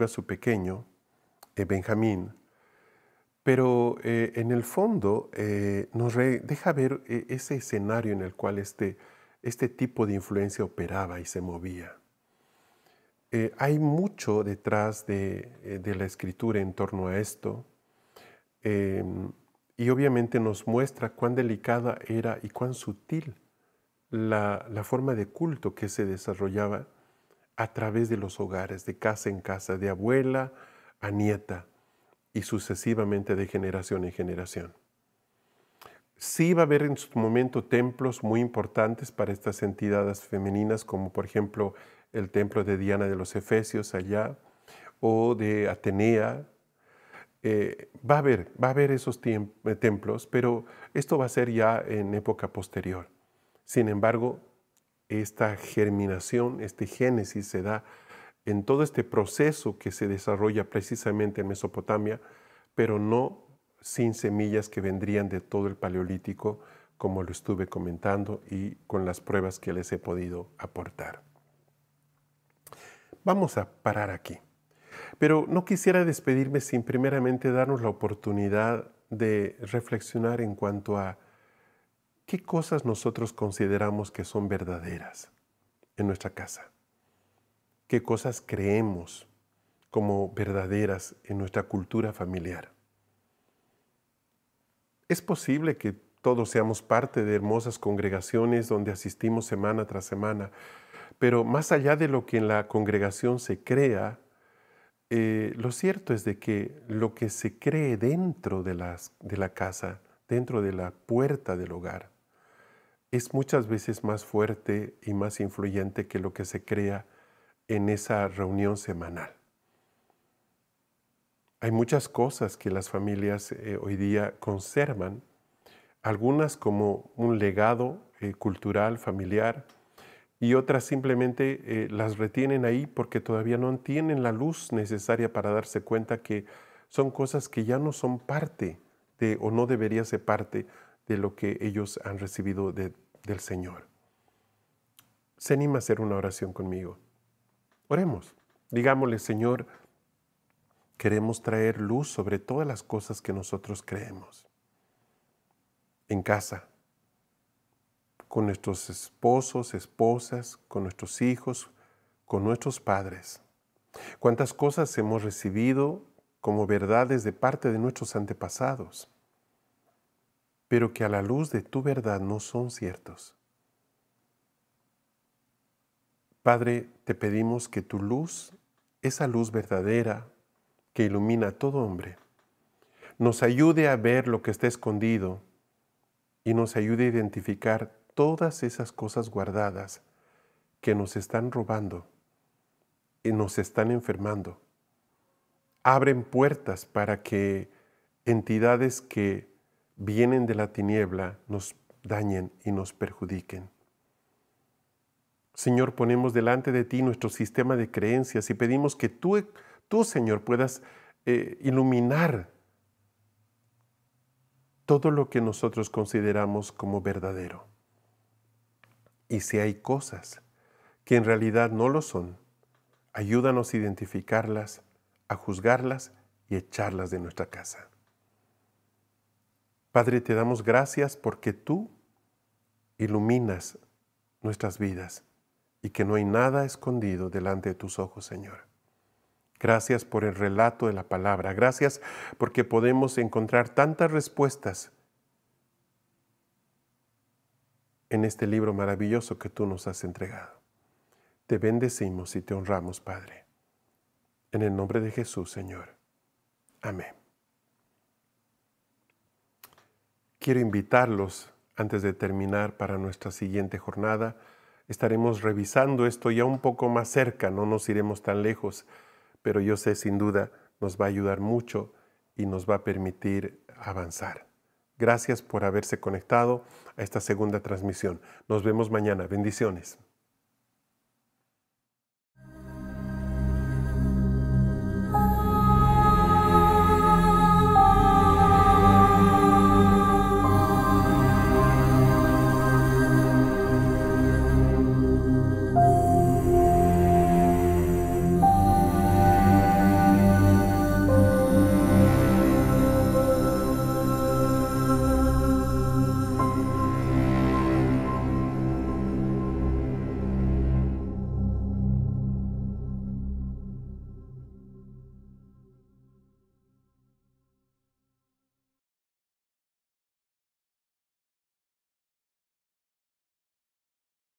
su pequeño, Benjamín. Pero en el fondo nos deja ver ese escenario en el cual este tipo de influencia operaba y se movía. Hay mucho detrás de la escritura en torno a esto y obviamente nos muestra cuán delicada era y cuán sutil la forma de culto que se desarrollaba a través de los hogares, de casa en casa, de abuela a nieta, y sucesivamente de generación en generación. Sí va a haber en su momento templos muy importantes para estas entidades femeninas, como por ejemplo el templo de Diana de los Efesios allá, o de Atenea. Va a haber esos templos, pero esto va a ser ya en época posterior. Sin embargo, esta germinación, este génesis se da en todo este proceso que se desarrolla precisamente en Mesopotamia, pero no sin semillas que vendrían de todo el Paleolítico, como lo estuve comentando y con las pruebas que les he podido aportar. Vamos a parar aquí. Pero no quisiera despedirme sin primeramente darnos la oportunidad de reflexionar en cuanto a qué cosas nosotros consideramos que son verdaderas en nuestra casa. Qué cosas creemos como verdaderas en nuestra cultura familiar. Es posible que todos seamos parte de hermosas congregaciones donde asistimos semana tras semana, pero más allá de lo que en la congregación se crea, lo cierto es de que lo que se cree dentro de la casa, dentro de la puerta del hogar, es muchas veces más fuerte y más influyente que lo que se crea en esa reunión semanal. Hay muchas cosas que las familias hoy día conservan, algunas como un legado cultural, familiar, y otras simplemente las retienen ahí porque todavía no tienen la luz necesaria para darse cuenta que son cosas que ya no son parte de, o no debería ser parte de lo que ellos han recibido del Señor. Se anima a hacer una oración conmigo. Oremos. Digámosle, Señor, queremos traer luz sobre todas las cosas que nosotros creemos. En casa, con nuestros esposos, esposas, con nuestros hijos, con nuestros padres. Cuántas cosas hemos recibido como verdades de parte de nuestros antepasados, pero que a la luz de tu verdad no son ciertos. Padre, te pedimos que tu luz, esa luz verdadera que ilumina a todo hombre, nos ayude a ver lo que está escondido y nos ayude a identificar todas esas cosas guardadas que nos están robando y nos están enfermando. Abren puertas para que entidades que vienen de la tiniebla nos dañen y nos perjudiquen. Señor, ponemos delante de ti nuestro sistema de creencias y pedimos que tú Señor, puedas iluminar todo lo que nosotros consideramos como verdadero. Y si hay cosas que en realidad no lo son, ayúdanos a identificarlas, a juzgarlas y echarlas de nuestra casa. Padre, te damos gracias porque tú iluminas nuestras vidas y que no hay nada escondido delante de tus ojos, Señor. Gracias por el relato de la palabra. Gracias porque podemos encontrar tantas respuestas en este libro maravilloso que tú nos has entregado. Te bendecimos y te honramos, Padre. En el nombre de Jesús, Señor. Amén. Quiero invitarlos, antes de terminar para nuestra siguiente jornada, estaremos revisando esto ya un poco más cerca, no nos iremos tan lejos, pero yo sé sin duda nos va a ayudar mucho y nos va a permitir avanzar. Gracias por haberse conectado a esta segunda transmisión. Nos vemos mañana. Bendiciones.